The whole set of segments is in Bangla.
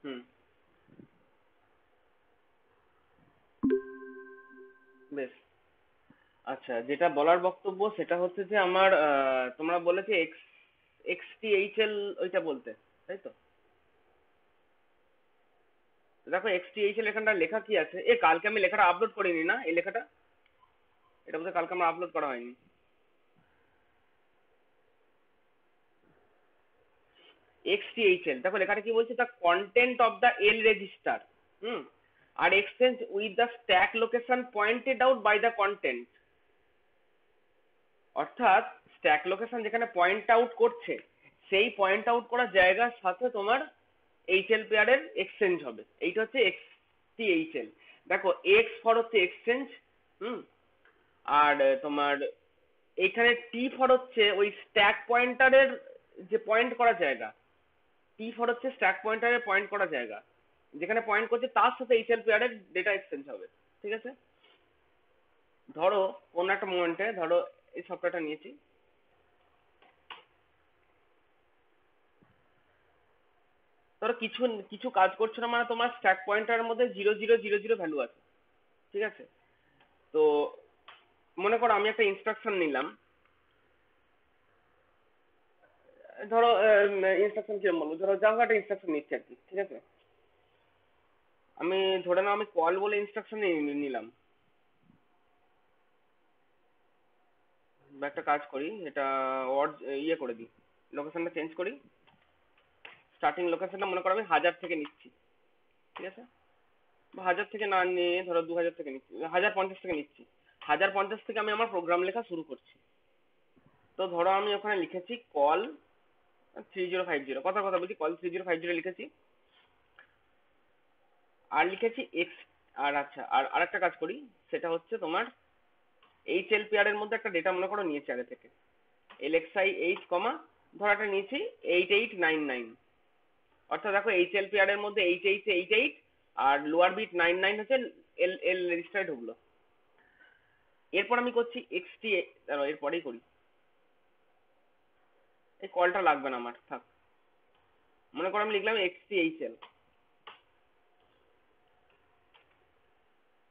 হুম। বেশ। আচ্ছা, যেটা বলার বক্তব্য সেটা হচ্ছে যে আমার তোমরা বলেছে এক্সটিএইচএল ওইটা বলতে, তাই তো? দেখো এক্সটিএইচএল এখানটা লেখা কি আছে, কালকে আমি লেখাটা আপলোড করিনি না, এই লেখাটা, এটা বোধহয় কালকে আমার আপলোড করা হয়নি। এক্সটিএইচএল দেখো লেখাটা কি বলছে, the content of the L register, hmm, আর exchange with the stack location pointed out by the content. অর্থাৎ স্ট্যাক লোকেশন যেখানে পয়েন্ট আউট করছে, সেই পয়েন্ট আউট করা জায়গার সাথে তোমার এইচএল পেয়ারের এক্সচেঞ্জ হবে, এইটা হচ্ছে এক্সটিএইচএল। দেখো এক্স ফর হচ্ছে এক্সচেঞ্জ, হুম, আর তোমার এইখানে টি ফর হচ্ছে ওই স্ট্যাক পয়েন্টারের যে পয়েন্ট করা জায়গা, টি ফর হচ্ছে স্ট্যাক পয়েন্টারের পয়েন্ট করা জায়গা, যেখানে পয়েন্ট করছে তার সাথে এইচএল পেয়ারের ডেটা এক্সচেঞ্জ হবে। ঠিক আছে? ধরো কোন একটা মোমেন্টে, ধরো এই সফটওয়্যারটা নিয়েছি, ধরো কিছু কিছু কাজ করছো না, মানে তোমার স্ট্যাক পয়েন্টারের মধ্যে 0000 ভ্যালু আছে। ঠিক আছে? তো মনে করো আমি একটা ইনস্ট্রাকশন নিলাম, ধরো ইনস্ট্রাকশন কিরকম বলবো, ধরো যা হোক একটা ইনস্ট্রাকশন নিচ্ছি আর কি। ঠিক আছে? আমি ধরে নাও আমি কল বলে ইনস্ট্রাকশন নিলাম, বা একটা কাজ করি, এটা ওয়ার্ড ইয়ে করে দিই, লোকেশনটা চেঞ্জ করি, স্টার্টিং লোকেশনটা মনে করো আমি 1000 থেকে নিচ্ছি। ঠিক আছে? বা 1000 থেকে না নিয়ে ধরো 2000 থেকে নিচ্ছি, 1050 থেকে নিচ্ছি। 1050 থেকে আমি আমার প্রোগ্রাম লেখা শুরু করছি। তো ধরো আমি ওখানে লিখেছি কল 3050, কথার কথা বলছি, কল 3050 লিখেছি, আর লিখেছি এক্স। আর আচ্ছা, আর আরেকটা কাজ করি, সেটা হচ্ছে তোমার এইচএল পেয়ারের মধ্যে একটা ডেটা মনে করো নিয়েছি আগে থেকে, এলএক্সআই এইচ কমা, ধরো একটা নিয়েছি 8899। অর্থাৎ দেখো এইচএল পেয়ারের মধ্যে 8888 আর লোয়ার বিট 99 হচ্ছে এল এল রেজিস্টারে ঢুকলো। এরপর আমি করছি এক্সটি, এরপরেই করি, এই কলটা লাগবে না আমার, থাক। মনে করো আমি লিখলাম এক্সটিএইচএল।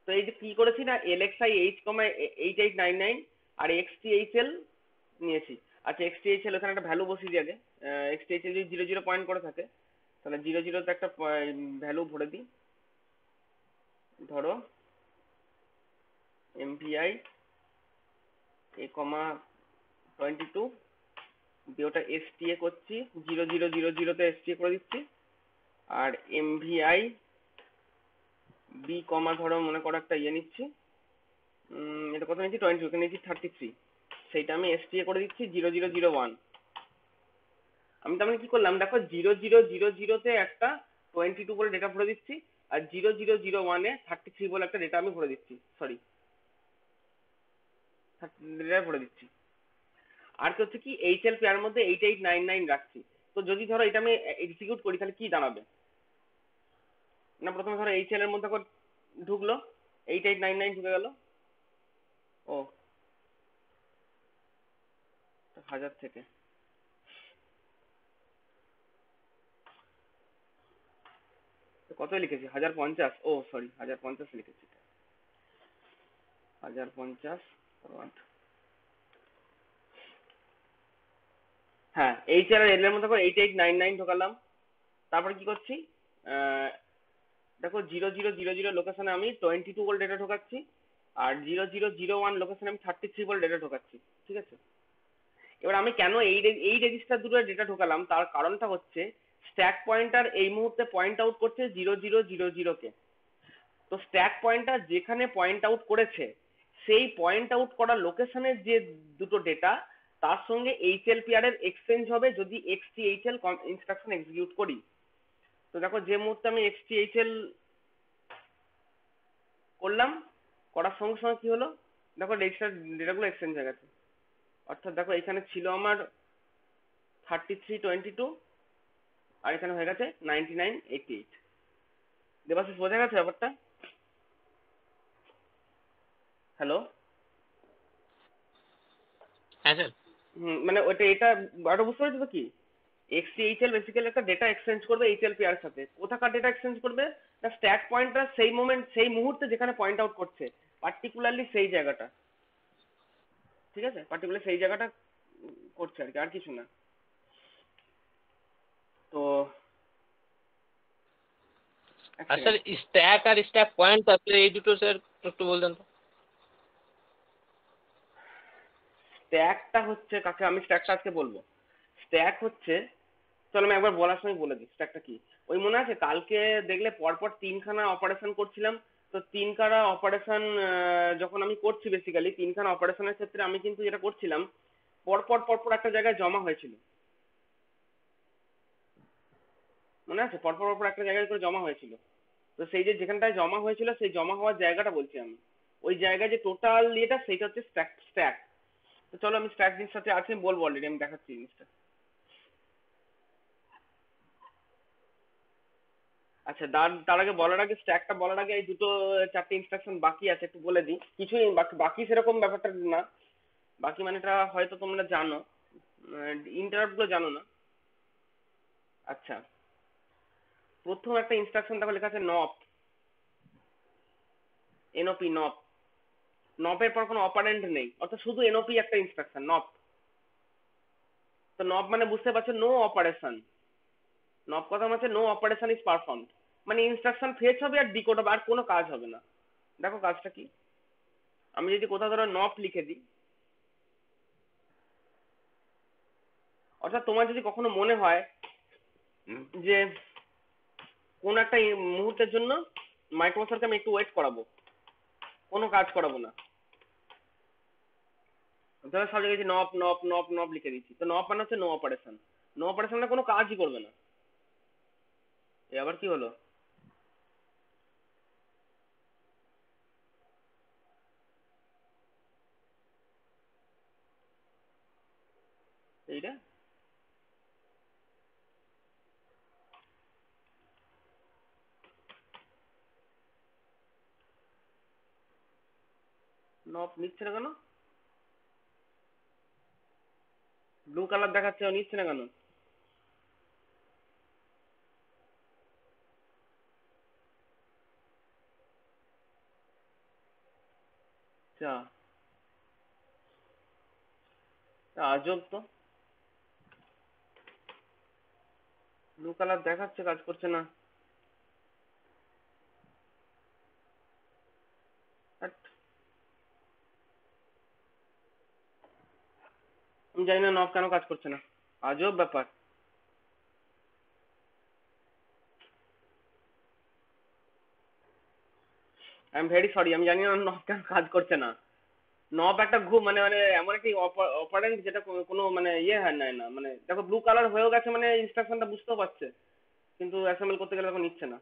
তো এই যে কি করেছি না, এলএক্সআই এইচ কমা 8899 আর এক্সটিএইচএল নিয়েছি। আচ্ছা এক্সটিএইচএল ওখানে একটা ভ্যালু বসিয়ে দিই আগে। এক্সটিএইচএল যদি 00 পয়েন্ট করে থাকে, তাহলে 00 তে একটা ভ্যালু ভরে দিই, ধরো এমপিআই এ কমা 22, দিয়ে ওটা এসটিএ করছি, 0000 তে এসটিএ করে দিচ্ছি। আর এমভিআই বি কমা ধরো মনে করো একটা ইয়ে নিচ্ছি, এটা কত নিচ্ছি, 22, এখানে নিচ্ছি 33, সেইটা আমি এসটিএ করে দিচ্ছি 0001। আমি তার মানে কি করলাম দেখো, 0000 তে একটা 22 বলে ডেটা ভরে দিচ্ছি, আর 0001-এ 33 বলে একটা ডেটা আমি ভরে দিচ্ছি, সরি ডেটা ভরে দিচ্ছি। আর কি হচ্ছে কি, এইচএল পেয়ার মধ্যে 8899 রাখছি। তো যদি ধরো এটা আমি এক্সিকিউট করি তাহলে কি দাঁড়াবে, না প্রথমে ধরো এইচএল এর মধ্যে ঢুকলো, 8899 ঢুকে গেল, ও 1000 থেকে, তো কত লিখেছি, 1050, ও সরি 1050 লিখেছি, 1050। হ্যাঁ এইচএল আর এল এর মধ্যে 8899 ঢোকালাম। তারপরে কি করছি, আহ, দেখো 0000 লোকেশনে আমি 22 বলে ডেটা ঢোকাচ্ছি, আর 0001 লোকেশনে আমি 33 বলে ডেটা ঢোকাচ্ছি। ঠিক আছে? এবার আমি কেন এই রেজিস্টার দুটো ডেটা ঢোকালাম, তার কারণটা হচ্ছে স্ট্যাক পয়েন্টার এই মুহূর্তে পয়েন্ট আউট করছে 0000 কে। তো স্ট্যাক পয়েন্টার যেখানে পয়েন্ট আউট করেছে, সেই পয়েন্ট আউট করা লোকেশনের যে দুটো ডেটা, তার সঙ্গে এইচএল পেয়ারের এক্সচেঞ্জ হবে যদি এক্সটিএইচএল ইনস্ট্রাকশন এক্সিকিউট করি। তো দেখো যে মুহূর্তে আমি এক্সটিএইচএল করলাম, করার সঙ্গে সঙ্গে কি হলো, দেখো রেজিস্টার ডেটাগুলো এক্সচেঞ্জ হয়ে গেছে। অর্থাৎ দেখো এখানে ছিল আমার 3322, আর এখানে হয়ে গেছে 9988। দেবাশিস বোঝা গেছে ব্যাপারটা? হ্যালো? হ্যাঁ স্যার। মানে ওইটা এটা, ওটা বুঝতে পারছো তো কি? XCHL বেসিক্যালি একটা ডেটা এক্সচেঞ্জ করবে এইচএল পেয়ার সাথে। কোথাকার ডেটা এক্সচেঞ্জ করবে? না স্ট্যাক পয়েন্টার সেই মোমেন্ট সেই মুহূর্তে যেখানে পয়েন্ট আউট করছে, পার্টিকুলারলি সেই জায়গাটা, ঠিক আছে, পার্টিকুলার সেই জায়গাটা করছে আর কি, আর কিছু না। তো এক আর স্যার সেকেন্ড, স্ট্যাক আর স্ট্যাক পয়েন্ট আছে এই দুটো স্যার একটু বলতেন তো। স্ট্যাকটা হচ্ছে কাকে, আমি স্ট্যাকটা আজকে বলবো। স্ট্যাক হচ্ছে, চলো আমি একবার বলার সময় বলে দিই স্ট্যাকটা কি। ওই মনে আছে কালকে দেখলে পরপর তিনখানা অপারেশন করছিলাম, তো তিনখানা অপারেশন যখন আমি করছি, বেসিক্যালি তিনখানা অপারেশনের ক্ষেত্রে আমি কিন্তু যেটা করছিলাম, পরপর পরপর একটা জায়গায় জমা হয়েছিল, মনে আছে পরপর পরপর একটা জায়গায় করে জমা হয়েছিল। তো সেই যে যেখানটায় জমা হয়েছিল সেই জমা হওয়ার জায়গাটা বলছি আমি, ওই জায়গায় যে টোটাল ইয়েটা সেইটা হচ্ছে স্ট্যাক স্ট্যাক। তো চলো আমি স্ট্যাক জিনিসটা আছে বলবো, অলরেডি আমি দেখাচ্ছি জিনিসটা। আচ্ছা, তার তার আগে বলার আগে, স্ট্যাকটা বলার আগে এই দুটো চারটে ইনস্ট্রাকশন বাকি আছে একটু বলে দিই। কিছুই বাকি বাকি সেরকম ব্যাপারটা না, বাকি মানেটা হয়তো তোমরা জানো, ইন্টারাপ্ট গুলো জানো না। আচ্ছা, প্রথম একটা ইনস্ট্রাকশন দেখো লেখা আছে নপ, এনওপি নপ। নপের পর কোনো অপারেন্ট নেই, অর্থাৎ শুধু এনওপি একটা ইনস্ট্রাকশন নপ। তো নপ মানে বুঝতে পারছো, নো অপারেশন। নপ কথা হচ্ছে নো অপারেশন ইজ পারফর্মড, মানে ইনস্ট্রাকশন ফেচ হবে আর ডিকোড হবে, আর কোনো কাজ হবে না। দেখো কাজটা কি, আমি যদি কোথাও ধরো নপ লিখে দিই, অর্থাৎ তোমার যদি কখনো মনে হয় যে কোন একটা মুহূর্তের জন্য মাইক্রোসফটকে আমি একটু ওয়েট করাবো, কোনো কাজ করাবো না, ধরো সব জায়গায় নপ নপ নপ নপ লিখে দিচ্ছি, তো নপ মানে হচ্ছে নো অপারেশন। নো অপারেশন মানে কোনো কাজই করবে না। এ আবার কি হলো? এইটা নপ নিচ্ছে না কেন? ব্লু কালার দেখাচ্ছে, ও নিচ্ছে না কেন? আচ্ছা, আজব তো, ব্লু কালার দেখাচ্ছে কাজ করছে না। ধ্যাৎ, আমি জানি না নব কেন কাজ করছে না, আজব ব্যাপার। আই এম ভেরি সরি, আমি জানি না নব কেন কাজ করছে না। নব একটা ঘুম মানে মানে এমন একটি অপারেন্ট যেটা কোনো মানে ইয়ে হয় না, মানে দেখো ব্লু কালার হয়েও গেছে মানে ইনস্ট্রাকশনটা বুঝতেও পারছে, কিন্তু অ্যাসেম্বল করতে গেলে তখন নিচ্ছে না।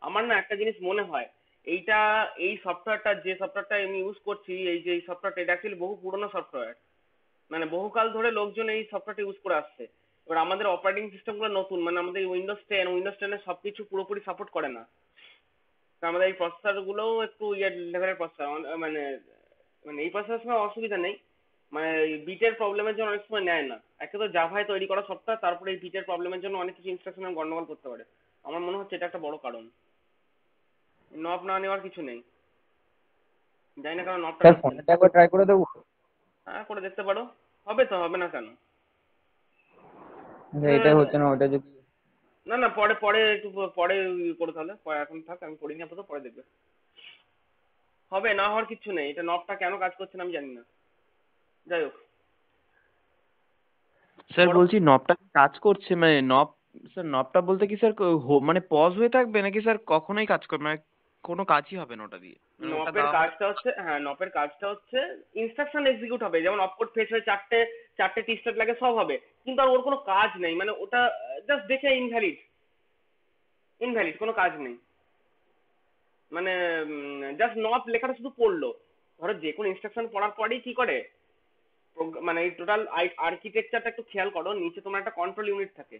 আমার না একটা জিনিস মনে হয়, এইটা এই সফটওয়্যারটা যে সফটওয়্যারটা আমি ইউজ করছি, এই যে এই সফটওয়্যারটা, এটা অ্যাকচুয়ালি বহু পুরনো সফটওয়্যার, মানে বহুকাল ধরে লোকজন এই সফটওয়্যারটা ইউজ করে আসছে। এবার আমাদের অপারেটিং সিস্টেম গুলো নতুন, মানে আমাদের উইন্ডোজ 10 সবকিছু পুরোপুরি সাপোর্ট করে না। তো আমাদের এই প্রসেসর গুলোও একটু ইয়ে লেভেলের প্রসেসর, মানে মানে এই প্রসেসর সময় অসুবিধা নেই, মানে বিটের প্রবলেমের জন্য অনেক সময় নেয় না। একে তো জাভায় তৈরি করা সফটওয়্যার, তারপরে এই বিটের প্রবলেমের জন্য অনেক কিছু ইনস্ট্রাকশন গন্ডগোল করতে পারে। আমার মনে হচ্ছে এটা একটা বড় কারণ। নব না নেওয়ার কিছু নেই, জানি না কারণ নবটা স্যার নিচ্ছে না। ফোনেরটা একবার ট্রাই করে দেবো? হ্যাঁ করে দেখতে পারো, হবে তো, হবে না কেন? এটাই হ্যাঁ, হচ্ছে না, ওটা যদি। না না, পরে পরে একটু পরে করো তাহলে, এখন থাক, আমি করিনি আপাতত, পরে দেখবে। হবে না হওয়ার কিছু নেই, এটা নবটা কেন কাজ করছে না আমি জানি না, যাই হোক। স্যার পর বলছি নবটা কি কাজ করছে, মানে নব, স্যার নবটা বলতে কি স্যার মানে পজ হয়ে থাকবে নাকি স্যার কখনোই কাজ করবে, মানে কোনো কাজই হবে না ওটা দিয়ে, মানে ওটা নপের দেওয়া হয়? কাজটা হচ্ছে, হ্যাঁ নপের কাজটা হচ্ছে ইনস্ট্রাকশন এক্সিকিউট হবে, যেমন অপকোড ফেচ হয়ে চারটে চারটে টি স্টেট লাগে, সব হবে, কিন্তু আর ওর কোনো কাজ নেই, মানে ওটা জাস্ট দেখে ইনভ্যালিড, ইনভ্যালিড, কোনো কাজ নেই। মানে জাস্ট নপ লেখাটা শুধু পড়লো। ধরো যে কোনো ইনস্ট্রাকশন পড়ার পরেই কি করে, মানে এই টোটাল আর্কিটেকচারটা একটু খেয়াল করো, নিচে তোমার একটা কন্ট্রোল ইউনিট থাকে,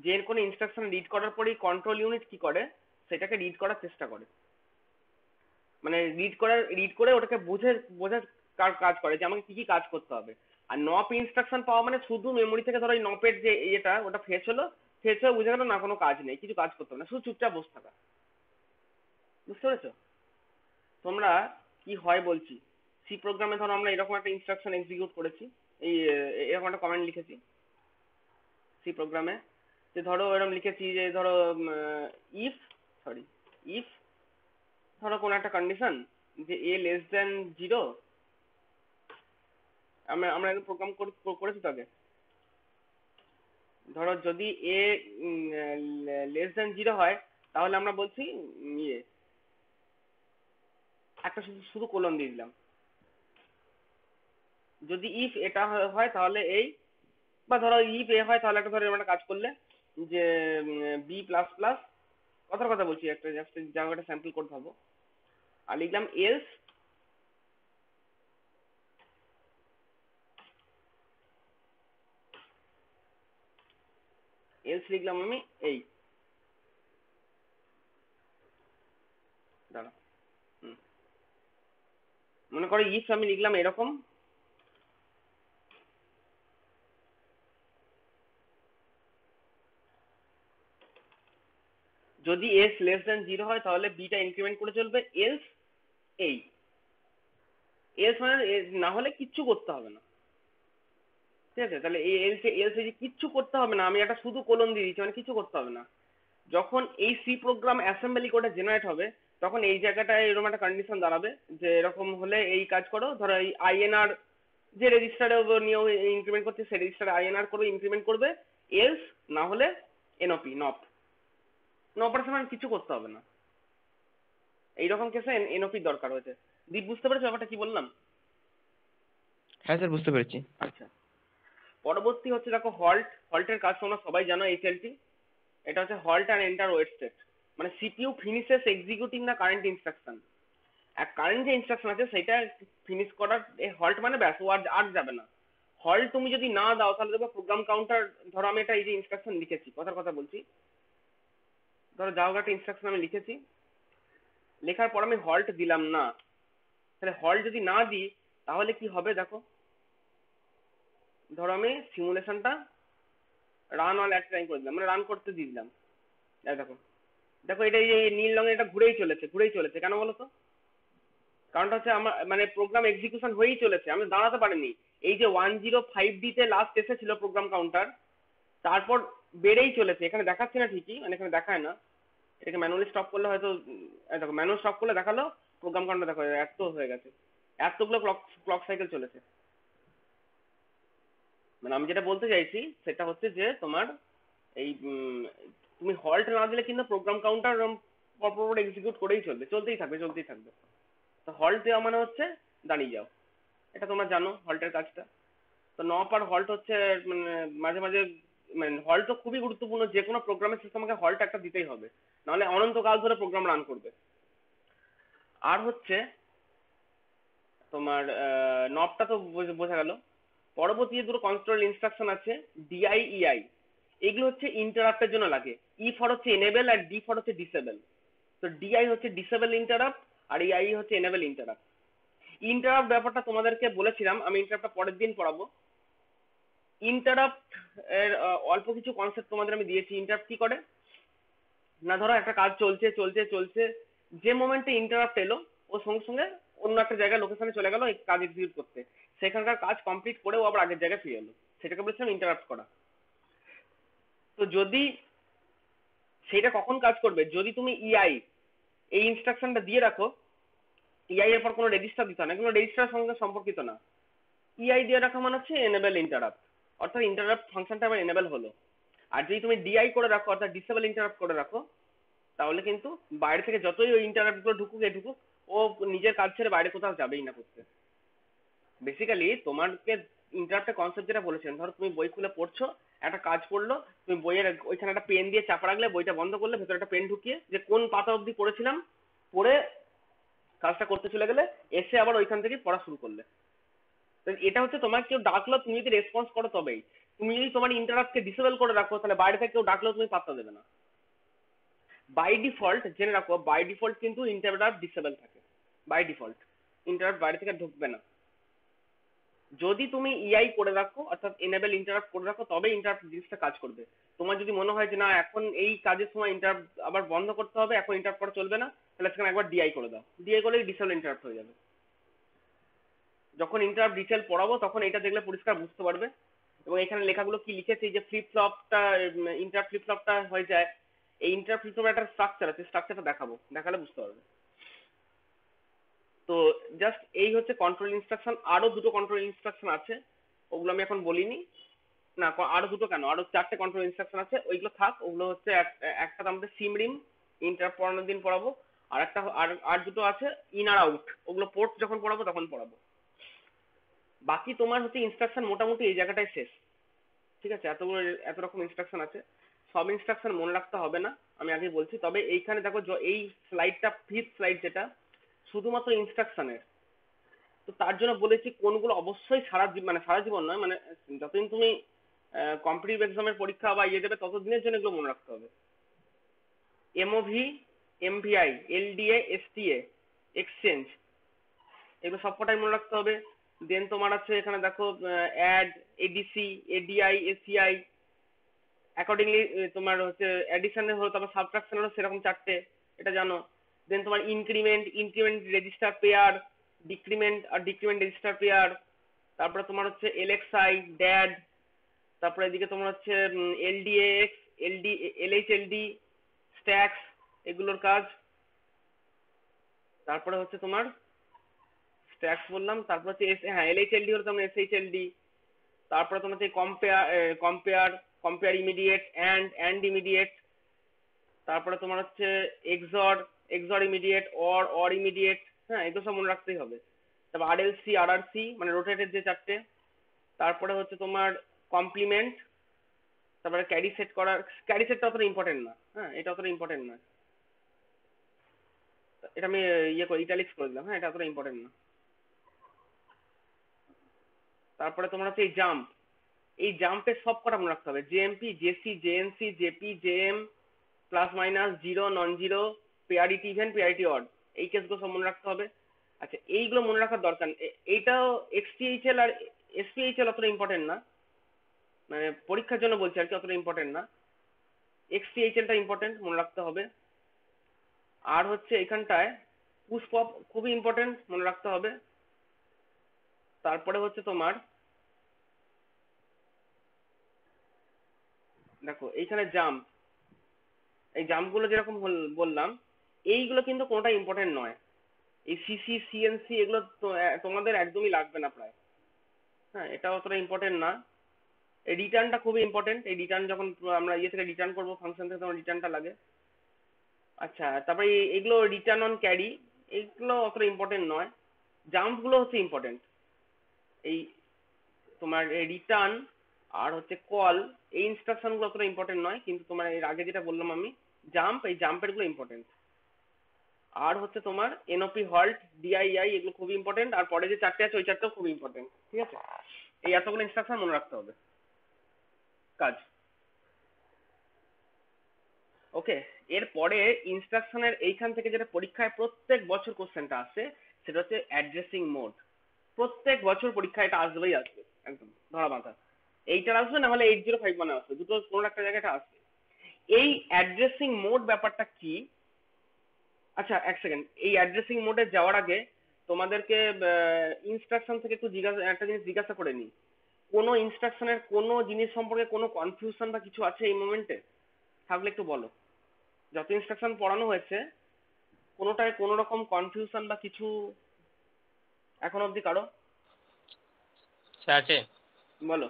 যে কোনো ইনস্ট্রাকশন রিড করার পরেই কন্ট্রোল ইউনিট কি করে, সেটাকে রিড করার চেষ্টা করে, মানে রিড করে ওটাকে বুঝে বোঝার কাজ করে যে আমাকে কি কি কাজ করতে হবে। আর নপ ইনস্ট্রাকশন পাওয়া মানে শুধু মেমোরি থেকে ধরো এই নপের যে ইয়েটা ওটা ফেচ হলো, ফেচ হয়ে বুঝে গেল না কোনো কাজ নেই, কিছু কাজ করতে হবে না, শুধু চুপচাপ বসে থাকা। বুঝতে পেরেছো? তোমরা কি হয় বলছি, সি প্রোগ্রামে ধরো আমরা এরকম একটা ইনস্ট্রাকশন এক্সিকিউট করেছি, এই এরকম একটা কমেন্ট লিখেছি সি প্রোগ্রামে, যে ধরো এরকম লিখেছি যে ধরো ইফ ইফ ধরো কোনো একটা কন্ডিশন যে এ লেস দেন 0, আমরা আমরা প্রোগ্রাম করেছি তো আগে। ধরো যদি এ লেস দেন 0 হয় তাহলে আমরা বলছি ইয়ে একটা শুধু শুধু কোলন দিয়ে দিলাম। যদি ইফ এটা হয় তাহলে এই, বা ধরো ইফ এ হয় তাহলে একটা ধরো এরকম একটা কাজ করলে যে বি প্লাস প্লাস, কথার কথা বলছি, একটা জাস্ট একটা স্যাম্পল কোড ভাবো, আর লিখলাম এলস লিখলাম আমি এই, দাঁড়া, মনে করো ইফ আমি লিখলাম এরকম, যদি এস লেস দেন 0 হয় তাহলে বিটা ইনক্রিমেন্ট করে চলবে, এলস এই, এলস মানে না হলে কিচ্ছু করতে হবে না। ঠিক আছে, তাহলে এই এলস যে কিচ্ছু করতে হবে না, আমি একটা শুধু কোলন দিয়ে দিচ্ছি, মানে কিছু করতে হবে না। যখন এই সি প্রোগ্রাম অ্যাসেম্বলি কোডে জেনারেট হবে তখন এই জায়গাটায় এরকম একটা কন্ডিশন দাঁড়াবে যে এরকম হলে এই কাজ করো, ধরো এই আইএনআর যে রেজিস্টারে নিয়ে ইনক্রিমেন্ট করছে সেই রেজিস্টারে আইএনআর করবে, ইনক্রিমেন্ট করবে, এলস না হলে এনওপি নপ, অপারেশন মানে কিছু করতে হবে না। এইরকম কেসে এনওপি দরকার হয়েছে। দীপ বুঝতে পেরেছো ব্যাপারটা কি বললাম? হ্যাঁ স্যার বুঝতে পেরেছি। আচ্ছা, পরবর্তী হচ্ছে দেখো হল্টের কাজ তোমরা সবাই জানো, এইচএলটি। এটা হচ্ছে হল্ট আর এন্টার ওয়েট স্টেট, মানে সিপিইউ ফিনিশেস এক্সিকিউটিং না কারেন্ট ইনস্ট্রাকশন। এক কারেন্ট যে ইনস্ট্রাকশন আছে সেটা ফিনিশ করার হল্ট মানে ব্যাস, ও আর যাবে না। হল্ট তুমি যদি না দাও তাহলে দেখো প্রোগ্রাম কাউন্টার, ধরো আমি এটা এই যে ইনস্ট্রাকশন লিখেছি, কথার কথা বলছি, ধরো যাও একটা ইনস্ট্রাকশন আমি লিখেছি, লেখার পর আমি হল্ট দিলাম না, তাহলে হল্ট যদি না দিই তাহলে কি হবে দেখো, ধরো আমি সিমুলেশনটা রান অল অ্যাট টাইম করে দিলাম, মানে রান করতে দিয়ে দিলাম, দেখো দেখো এটা এই যে নীল রঙের এটা ঘুরেই চলেছে কেন বলো তো? কারণটা হচ্ছে আমার মানে প্রোগ্রাম এক্সিকিউশন হয়েই চলেছে, আমি দাঁড়াতে পারিনি। এই যে 105D তে লাস্ট এসেছিল প্রোগ্রাম কাউন্টার, তারপর বেড়েই চলেছে, এখানে দেখাচ্ছে না ঠিকই, মানে এখানে দেখায় না, এটাকে ম্যানুয়ালি স্টপ করলে হয়তো, দেখো ম্যানুয়াল স্টপ করলে দেখালো প্রোগ্রাম কাউন্টার, দেখো এত হয়ে গেছে, এতগুলো ক্লক সাইকেল চলেছে। মানে আমি যেটা বলতে চাইছি সেটা হচ্ছে যে তোমার এই তুমি হল্ট না দিলে কিন্তু প্রোগ্রাম কাউন্টার পরপর এক্সিকিউট করেই চলবে, চলতেই থাকবে। তো হল্ট দেওয়া মানে হচ্ছে দাঁড়িয়ে যাও, এটা তোমরা জানো হল্টের কাজটা। তো নপ আর হল্ট হচ্ছে মানে মাঝে মাঝে, মানে হল্ট তো খুবই গুরুত্বপূর্ণ, যে কোনো প্রোগ্রামের শেষে তোমাকে হল্ট একটা দিতেই হবে, নাহলে অনন্তকাল ধরে প্রোগ্রাম রান করবে। আর হচ্ছে তোমার নপটা তো বোঝা গেল। পরবর্তী যে দুটো কন্ট্রোল ইনস্ট্রাকশন আছে ডিআই ইআই, এগুলো হচ্ছে ইন্টারাপ্টের জন্য লাগে। ই ফর হচ্ছে এনেবল আর ডি ফর হচ্ছে ডিসেবল। তো ডিআই হচ্ছে ডিসেবল ইন্টারাপ্ট আর ইআই হচ্ছে এনেবল ইন্টারাপ্ট। ইন্টারাপ্ট ব্যাপারটা তোমাদেরকে বলেছিলাম, আমি ইন্টারাপ্টটা পরের দিন পড়াবো। ইন্টারাপ্ট এর অল্প কিছু কনসেপ্ট তোমাদের আমি দিয়েছি। ইন্টারাপ্ট কি করে না, ধরো একটা কাজ চলছে, যে মোমেন্টে ইন্টারাপ্ট এলো ও সঙ্গে সঙ্গে অন্য একটা জায়গায় লোকেশনে চলে গেল এই কাজ এক্সিকিউট করতে, সেখানকার কাজ কমপ্লিট করে ও আবার আগের জায়গায় ফিরে এলো, সেটাকে বলছিলাম ইন্টারাপ্ট করা। তো যদি সেটা কখন কাজ করবে, যদি তুমি ইআই এই ইনস্ট্রাকশনটা দিয়ে রাখো, ইআই এর পর কোনো রেজিস্টার দিতে হয় না, কোনো রেজিস্টারের সঙ্গে সম্পর্কিত না, ইআই দিয়ে রাখা মানে হচ্ছে এনেবল ইন্টারাপ্ট, অর্থাৎ ইন্টারাপ্ট ফাংশনটা আবার এনেবল হলো। আর যদি তুমি ডিআই করে রাখো অর্থাৎ ডিসেবল ইন্টারাপ্ট করে রাখো, তাহলে কিন্তু বাইরে থেকে যতই ওই ইন্টারাপ্ট গুলো ঢুকুক ও নিজের কাজ ছেড়ে বাইরে কোথাও যাবেই না করতে। বেসিক্যালি তোমাকে ইন্টারাপ্টের কনসেপ্ট যেটা বলেছেন, ধরো তুমি বই খুলে পড়ছো, একটা কাজ পড়লো, তুমি বইয়ের ওইখানে একটা পেন দিয়ে চাপা রাখলে, বইটা বন্ধ করলে, ভেতরে একটা পেন ঢুকিয়ে যে কোন পাতা অবধি পড়েছিলাম পড়ে কাজটা করতে চলে গেলে, এসে আবার ওইখান থেকে পড়া শুরু করলে। তো এটা হচ্ছে তোমাকে কেউ ডাকলো তুমি যদি রেসপন্স করো তবেই। তুমি যদি তোমার ইন্টারাপ্টকে ডিসেবল করে রাখো তাহলে বাইরে থেকে কেউ ডাকলেও তুমি পাত্তা দেবে না। বাই ডিফল্ট জেনে রাখো, বাই ডিফল্ট কিন্তু ইন্টারাপ্ট ডিসেবল থাকে, বাই ডিফল্ট ইন্টারাপ্ট বাইরে থেকে ঢুকবে না। যদি তুমি ইআই করে রাখো অর্থাৎ এনেবল ইন্টারাপ্ট করে রাখো তবে ইন্টারাপ্ট জিনিসটা কাজ করবে। তোমার যদি মনে হয় যে না এখন এই কাজের সময় ইন্টারাপ্ট আবার বন্ধ করতে হবে, এখন ইন্টারাপ্ট করা চলবে না, তাহলে সেখানে একবার ডিআই করে দাও, ডিআই করলেই ডিসেবল ইন্টারাপ্ট হয়ে যাবে। যখন ইন্টারাপ্ট ডিটেল পড়াবো তখন এটা দেখলে পরিষ্কার বুঝতে পারবে। এবং এখানে লেখাগুলো কি লিখেছে, এই যে ফ্লিপ ফ্লপটা ইন্টারাপ্ট ফ্লিপ ফ্লপটা হয়ে যায়, এই ইন্টারাপ্ট ফ্লিপ ফ্লপের একটা স্ট্রাকচার আছে, স্ট্রাকচারটা দেখাবো, দেখালে বুঝতে পারবে। তো জাস্ট এই হচ্ছে কন্ট্রোল ইনস্ট্রাকশন। আরো দুটো কন্ট্রোল ইনস্ট্রাকশন আছে, ওগুলো আমি এখন বলিনি। না আরো দুটো কেন, আরো 4টে কন্ট্রোল ইনস্ট্রাকশন আছে, ওইগুলো থাক। ওগুলো হচ্ছে একটা আমাদের সিমরিম ইন্টারাপ্ট পড়ানোর দিন পড়াবো, আর একটা আর দুটো আছে ইন আর আউট, ওগুলো পোর্ট যখন পড়াবো তখন পড়াবো। বাকি তোমার হচ্ছে ইনস্ট্রাকশন মোটামুটি এই জায়গাটায় শেষ। ঠিক আছে, এত রকম ইনস্ট্রাকশন আছে, সব ইনস্ট্রাকশন মনে রাখতে হবে না, আমি আগে বলছি। তবে এইখানে দেখো এই স্লাইডটা 5th স্লাইড, যেটা শুধুমাত্র ইনস্ট্রাকশনের। তো তার জন্য বলেছি কোনগুলো অবশ্যই সারা জীবন নয়, মানে যতদিন তুমি কম্পিটিটিভ এক্সামের পরীক্ষা বা ইয়ে দেবে ততদিনের জন্য এগুলো মনে রাখতে হবে। MOV, MVI, LDA, STA, exchange, এগুলো সবকটাই মনে রাখতে হবে। দেন তোমার আছে এখানে দেখো add, ADC, ADI, ACI, accordingly তোমার হচ্ছে অ্যাডিশনের হলো, তারপর সাবট্রাকশন হলো, সেরকম 4টে, এটা জানো। দেন তোমার ইনক্রিমেন্ট রেজিস্টার পেয়ার, ডিক্রিমেন্ট আর ডিক্রিমেন্ট রেজিস্টার পেয়ার, তারপরে তোমার হচ্ছে এলএক্সআই, ড্যাড, তারপরে এদিকে তোমার হচ্ছে এলডিএক্স, এলএইচএলডি, স্ট্যাক্স, এগুলোর কাজ। তারপরে হচ্ছে তোমার স্ট্যাক্স বললাম, তারপর হচ্ছে এলএইচএলডি হলো তোমার এসএইচএলডি। তারপরে তোমার হচ্ছে কম্পেয়ার ইমিডিয়েট, অ্যান্ড ইমিডিয়েট। তারপরে তোমার হচ্ছে এক্সর ইমিডিয়েট, অর ইমিডিয়েট। হ্যাঁ, এগুলো সব মনে রাখতেই হবে। তারপর আরএলসি, আরআরসি মানে রোটেটেড যে 4টে। তারপরে হচ্ছে তোমার কমপ্লিমেন্ট, তারপরে ক্যারি সেট করার, ক্যারি সেটটা অতটা ইম্পর্টেন্ট না, হ্যাঁ এটা অতটা ইম্পর্টেন্ট না, এটা আমি ইটালিক্স করে দিলাম, হ্যাঁ এটা অতটা ইম্পর্টেন্ট না। তারপরে তোমার হচ্ছে এই জাম্পের সব কটা মনে রাখতে হবে, JMP, JC, JNC, JP, JM, plus minus, zero, non zero, parity even, parity odd, এই কেসগুলো সব মনে রাখতে হবে। আচ্ছা, এইগুলো মনে রাখার দরকার এইটাও এক্সটিএইচএল আর এসপিএইচএল অতটা ইম্পর্টেন্ট না, মানে পরীক্ষার জন্য বলছি আর কি, অতটা ইম্পর্টেন্ট না। এক্সটিএইচএলটা ইম্পর্টেন্ট, মনে রাখতে হবে। আর হচ্ছে এখানটায় পুশ পপ খুবই ইম্পর্টেন্ট, মনে রাখতে হবে। তারপরে হচ্ছে তোমার দেখো এইখানে এই জাম্পগুলো যেরকম বললাম, এইগুলো কিন্তু কোনোটা ইম্পর্টেন্ট নয়। এই সিসি, সিএনসি এগুলো তোমাদের একদমই লাগবে না প্রায়, হ্যাঁ এটা অতটা ইম্পর্টেন্ট না। এই রিটার্নটা খুবই ইম্পর্টেন্ট, এই রিটার্ন যখন আমরা ইয়ে থেকে রিটার্ন করবো, ফাংশন থেকে তখন রিটার্নটা লাগে। আচ্ছা, তারপরে এগুলো রিটার্ন অন ক্যারি, এইগুলো অতটা ইম্পর্টেন্ট নয়। জাম্পগুলো হচ্ছে ইম্পর্টেন্ট, এই তোমার রিটার্ন আর হচ্ছে কল, এই ইনস্ট্রাকশন গুলো অতটা ইম্পর্টেন্ট নয়, কিন্তু তোমার এর আগে যেটা বললাম আমি এই জাম্পের গুলো ইম্পর্টেন্ট। আর হচ্ছে তোমার এনওপি, হল্ট, ডিআইআই, এগুলো খুবই ইম্পর্টেন্ট। আর পরে যে 4টে আছে ওই 4টাও খুব ইম্পর্টেন্ট। ঠিক আছে, এই এতগুলো ইনস্ট্রাকশন মনে রাখতে হবে কাজ। ওকে, এরপরে ইনস্ট্রাকশনের এইখান থেকে যেটা পরীক্ষায় প্রত্যেক বছর কোশ্চেনটা আসে, সেটা হচ্ছে অ্যাড্রেসিং মোড। প্রত্যেক বছর পরীক্ষায় এটা আসবেই আসবে, একদম ধরা বাঁধা। এইটার আসবে, না হলে 805 আসবে, দুটো কোনো একটা জায়গায় এটা আসবে। এই অ্যাড্রেসিং মোড ব্যাপারটা কি? আচ্ছা এক সেকেন্ড, এই অ্যাড্রেসিং মোডে যাওয়ার আগে তোমাদেরকে ইনস্ট্রাকশন থেকে একটা জিনিস জিজ্ঞাসা করে নিই। কোনো ইনস্ট্রাকশনের কোনো জিনিস সম্পর্কে কোনো কনফিউশন বা কিছু আছে এই মোমেন্টে? থাকলে একটু বলো। যত ইনস্ট্রাকশন পড়ানো হয়েছে কোনোটায় কোনো রকম কনফিউশন বা কিছু এখন অবধি কারো? স্যার আছে বলো।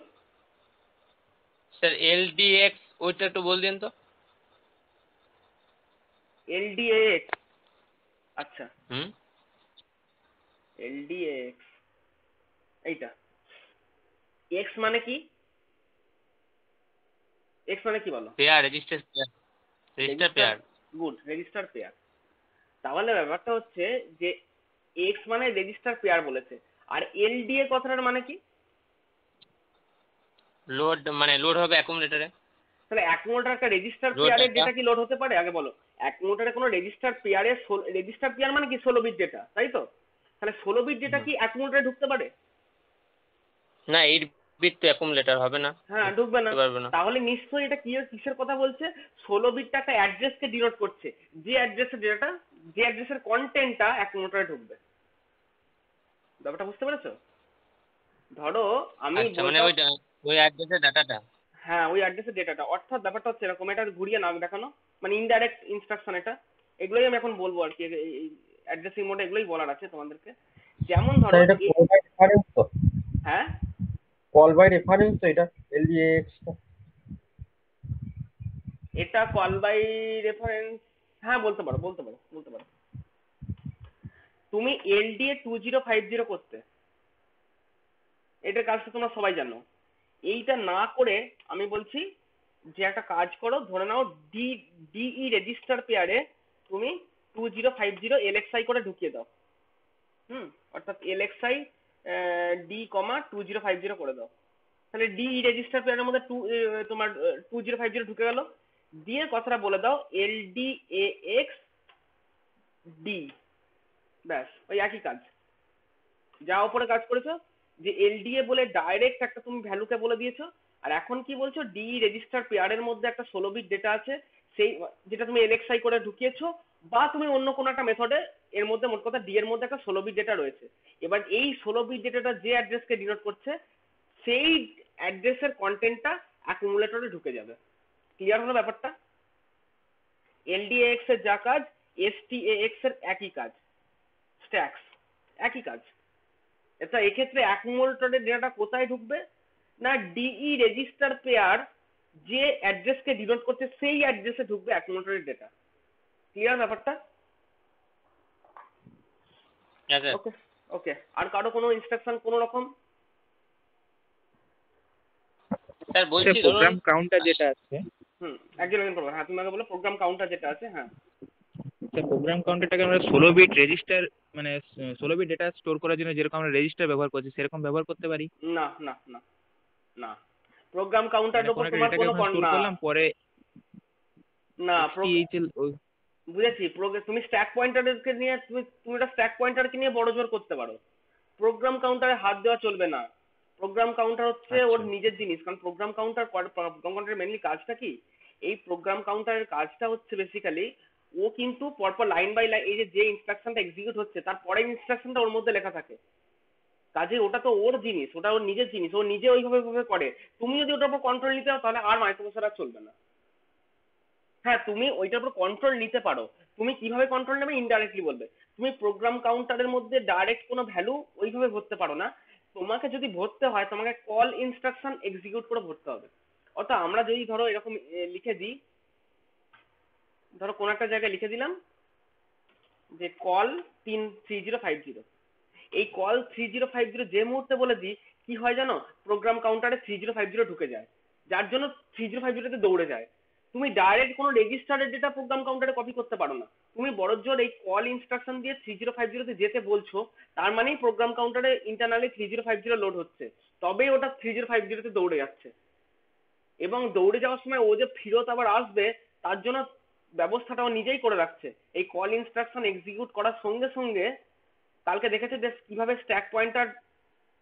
স্যার এলডিএক্স ওইটা একটু বল দিন তো। এলডিএক্স, আচ্ছা হুম, এলডিএক্স এইটা, এক্স মানে কি? এক্স মানে কি বলো? Pair, register pair. Good, register pair. তাহলে ব্যাপারটা হচ্ছে যে এক্স মানে রেজিস্টার পেয়ার বলেছে, আর এলডিএ কথাটার মানে কি? লোড মানে লোড হবে অ্যাকুমুলেটরে। তাহলে অ্যাকুমুলেটর একটা রেজিস্টার পেয়ারের ডেটা কি লোড হতে পারে? আগে বলো, অ্যাকুমুলেটরে কোনো রেজিস্টার পেয়ারের, রেজিস্টার পেয়ার মানে কি 16 বিট ডেটা, তাই তো? তাহলে 16 বিট ডেটা কি অ্যাকুমুলেটরে ঢুকতে পারে? না 8 বিট তো অ্যাকুমুলেটর হবে না, হ্যাঁ ঢুকবে না। ঢুকতে পারবে না। তাহলে নিশ্চয়ই এটা কি কিসের কথা বলছে? 16 বিটটা একটা অ্যাড্রেসকে ডিনোট করছে, যে অ্যাড্রেসের ডেটাটা, যে অ্যাড্রেসের কন্টেন্টটা অ্যাকুমুলেটরে ঢুকবে। ব্যাপারটা বুঝতে পেরেছো? ধরো আমি আচ্ছা, মানে বলতাম, ওই অ্যাড্রেসের ডাটাটা। হ্যাঁ ওই অ্যাড্রেসের ডেটাটা, অর্থাৎ ব্যাপারটা হচ্ছে এরকম, এটা ঘুরিয়ে না দেখানো, মানে ইনডাইরেক্ট ইনস্ট্রাকশন এটা, এগুলোই আমি এখন বলবো আর কি, অ্যাড্রেসিং মোডে এগুলোই বলার আছে তোমাদেরকে। যেমন ধরো স্যার এটা কল বাই রেফারেন্স তো? হ্যাঁ কল বাই রেফারেন্স তো এটা LDAX টা? এটা কল বাই রেফারেন্স, হ্যাঁ বলতে পারো বলতে পারো বলতে পারো। তুমি LDA 2050 করতে, এটার কাজটা তোমরা সবাই জানো। এইটা না করে আমি বলছি যে একটা কাজ করো, ধরে নাও ডিই রেজিস্টার পেয়ারে তুমি 2050 LXI করে ঢুকিয়ে দাও। অর্থাৎ LXI D, 2050 করে দাও। তাহলে ডিই রেজিস্টার পেয়ারের মধ্যে তোমার 2050 ঢুকে গেল। দিয়ে কথাটা বলে দাও LDAX D, ব্যাস ওই একই কাজ, যা উপরে কাজ করেছো, যে LDA বলে ডাইরেক্ট একটা তুমি ভ্যালুকে বলে দিয়েছো। আর এখন কি বলছো, ডি রেজিস্টার পেয়ারের মধ্যে একটা 16 বিট ডেটা আছে, সেই যেটা তুমি LXI করে ঢুকিয়েছো, বা তুমি অন্য কোনো একটা মেথডে, এর মধ্যে মোট কথা ডি এর মধ্যে একটা 16 বিট ডেটা রয়েছে। এবার এই 16 বিট ডেটাটা যে অ্যাড্রেসকে ডিনোট করছে, সেই অ্যাড্রেসের কন্টেন্টটা অ্যাকুমুলেটরে ঢুকে যাবে। ক্লিয়ার হলো ব্যাপারটা? LDAX এর যা কাজ, STAX এর একই কাজ, স্ট্যাক্স একই কাজ। আচ্ছা এক্ষেত্রে অ্যাকুমুলেটরের ডেটাটা কোথায় ঢুকবে? না ডিই রেজিস্টার পেয়ার যে অ্যাড্রেসকে ডিনোট করছে সেই অ্যাড্রেসে ঢুকবে অ্যাকুমুলেটরের ডেটা। ক্লিয়ার ব্যাপারটা? হ্যাঁ স্যার। ওকে ওকে, আর কারো কোনো ইনস্ট্রাকশন কোনো রকম? স্যার স্যার বলছি ধরুন, প্রোগ্রাম কাউন্টার যেটা আছে, একজন একজন করবো, হ্যাঁ তুমি আগে বলো প্রোগ্রাম কাউন্টার যেটা আছে। হ্যাঁ স্যার প্রোগ্রাম কাউন্টারটাকে আমরা 16 বিট রেজিস্টার, মানে 16 বিট ডেটা স্টোর করার জন্য যেরকম আমরা রেজিস্টার ব্যবহার করছি সেরকম ব্যবহার করতে পারি? না না না না, প্রোগ্রাম মানে কাউন্টারের উপর কোনো একটা তোমার ডেটাকে কোনো ওখানে স্টোর না করলাম, পরে না STHL বুঝেছি। তুমি স্ট্যাক পয়েন্টারকে নিয়ে, তুমি একটা স্ট্যাক পয়েন্টারকে নিয়ে বড় জোর করতে পারো, প্রোগ্রাম কাউন্টারে হাত দেওয়া চলবে না। প্রোগ্রাম কাউন্টার হচ্ছে ওর আচ্ছা নিজের জিনিস, কারণ প্রোগ্রাম কাউন্টারের মেনলি কাজটা কি, এই প্রোগ্রাম কাউন্টারের কাজটা হচ্ছে বেসিক্যালি, ও কিন্তু পরপর লাইন বাই লাইন, এই যে ইনস্ট্রাকশনটা এক্সিকিউট হচ্ছে তার পরের ইনস্ট্রাকশনটা ওর মধ্যে লেখা থাকে, কাজে ওটা তো ওর জিনিস, ওটা ওর নিজের জিনিস, ও নিজে ওইভাবে করে। তুমি যদি ওটার উপর কন্ট্রোল নিতে চাও তাহলে আর মাইক্রোপ্রসেসর চলবে না। হ্যাঁ তুমি ওইটার উপর কন্ট্রোল নিতে পারো। তুমি কিভাবে কন্ট্রোল নেবে ইনডাইরেক্টলি বলবে। তুমি প্রোগ্রাম কাউন্টারের মধ্যে ডাইরেক্ট কোনো ভ্যালু ওইভাবে ভরতে পারো না। তোমাকে যদি ভরতে হয় তোমাকে কল ইনস্ট্রাকশন এক্সিকিউট করে ভরতে হবে। অর্থাৎ আমরা যদি ধরো এরকম লিখে দিই, ধরো কোনো একটা জায়গায় লিখে দিলাম যে কল 3050, এই কল 3050 যে মুহূর্তে বলে দিই, কি হয় জানো, প্রোগ্রাম কাউন্টারে 3050 ঢুকে যায়, যার জন্য 3050 তে দৌড়ে যায়। তুমি ডাইরেক্ট কোনো রেজিস্টারের ডেটা প্রোগ্রাম কাউন্টারে কপি করতে পারো না, তুমি বড়জোর এই কল ইনস্ট্রাকশন দিয়ে 3050 তে যেতে বলছো, তার মানেই প্রোগ্রাম কাউন্টারে ইন্টারনালি 3050 লোড হচ্ছে, তবেই ওটা 3050 তে দৌড়ে যাচ্ছে। এবং দৌড়ে যাওয়ার সময় ও যে ফিরত আবার আসবে, তার জন্য ব্যবস্থাটা ও নিজেই করে রাখছে। এই কল ইনস্ট্রাকশন এক্সিকিউট করার সঙ্গে সঙ্গে, কালকে দেখেছো যে কিভাবে স্ট্যাক পয়েন্টার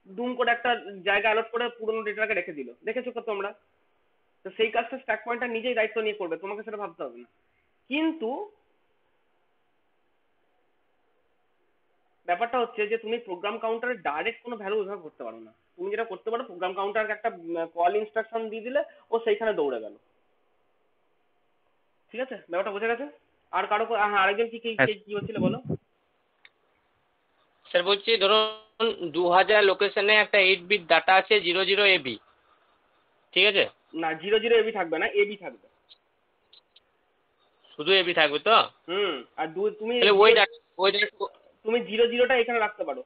দুম করে একটা জায়গা অ্যালট করে পুরোনো ডেটাটাকে রেখে দিল, দেখেছো তো তোমরা? তো সেই কাজটা স্ট্যাক পয়েন্টার নিজেই দায়িত্ব নিয়ে করবে, তোমাকে সেটা ভাবতে হবে না। কিন্তু ব্যাপারটা হচ্ছে যে তুমি প্রোগ্রাম কাউন্টারে ডাইরেক্ট কোনো ভ্যালু ব্যবহার করতে পারো না। তুমি যেটা করতে পারো, প্রোগ্রাম কাউন্টারকে একটা কল ইনস্ট্রাকশন দিয়ে দিলে ও সেইখানে দৌড়ে গেল। ঠিক আছে, ব্যাপারটা বোঝা গেছে? আর কারো হ্যাঁ আরেকজন কি কি হ্যাঁ কি হচ্ছিল বলো? স্যার বলছি ধরুন 2000 লোকেশনে একটা 8 বিট ডাটা আছে 00 AB, ঠিক আছে? না 00 এবি থাকবে না, এবি থাকবে। শুধু এবি থাকবে তো? আর তুমি তাহলে ওই ডাটা তুমি 00টা এখানে রাখতে পারো।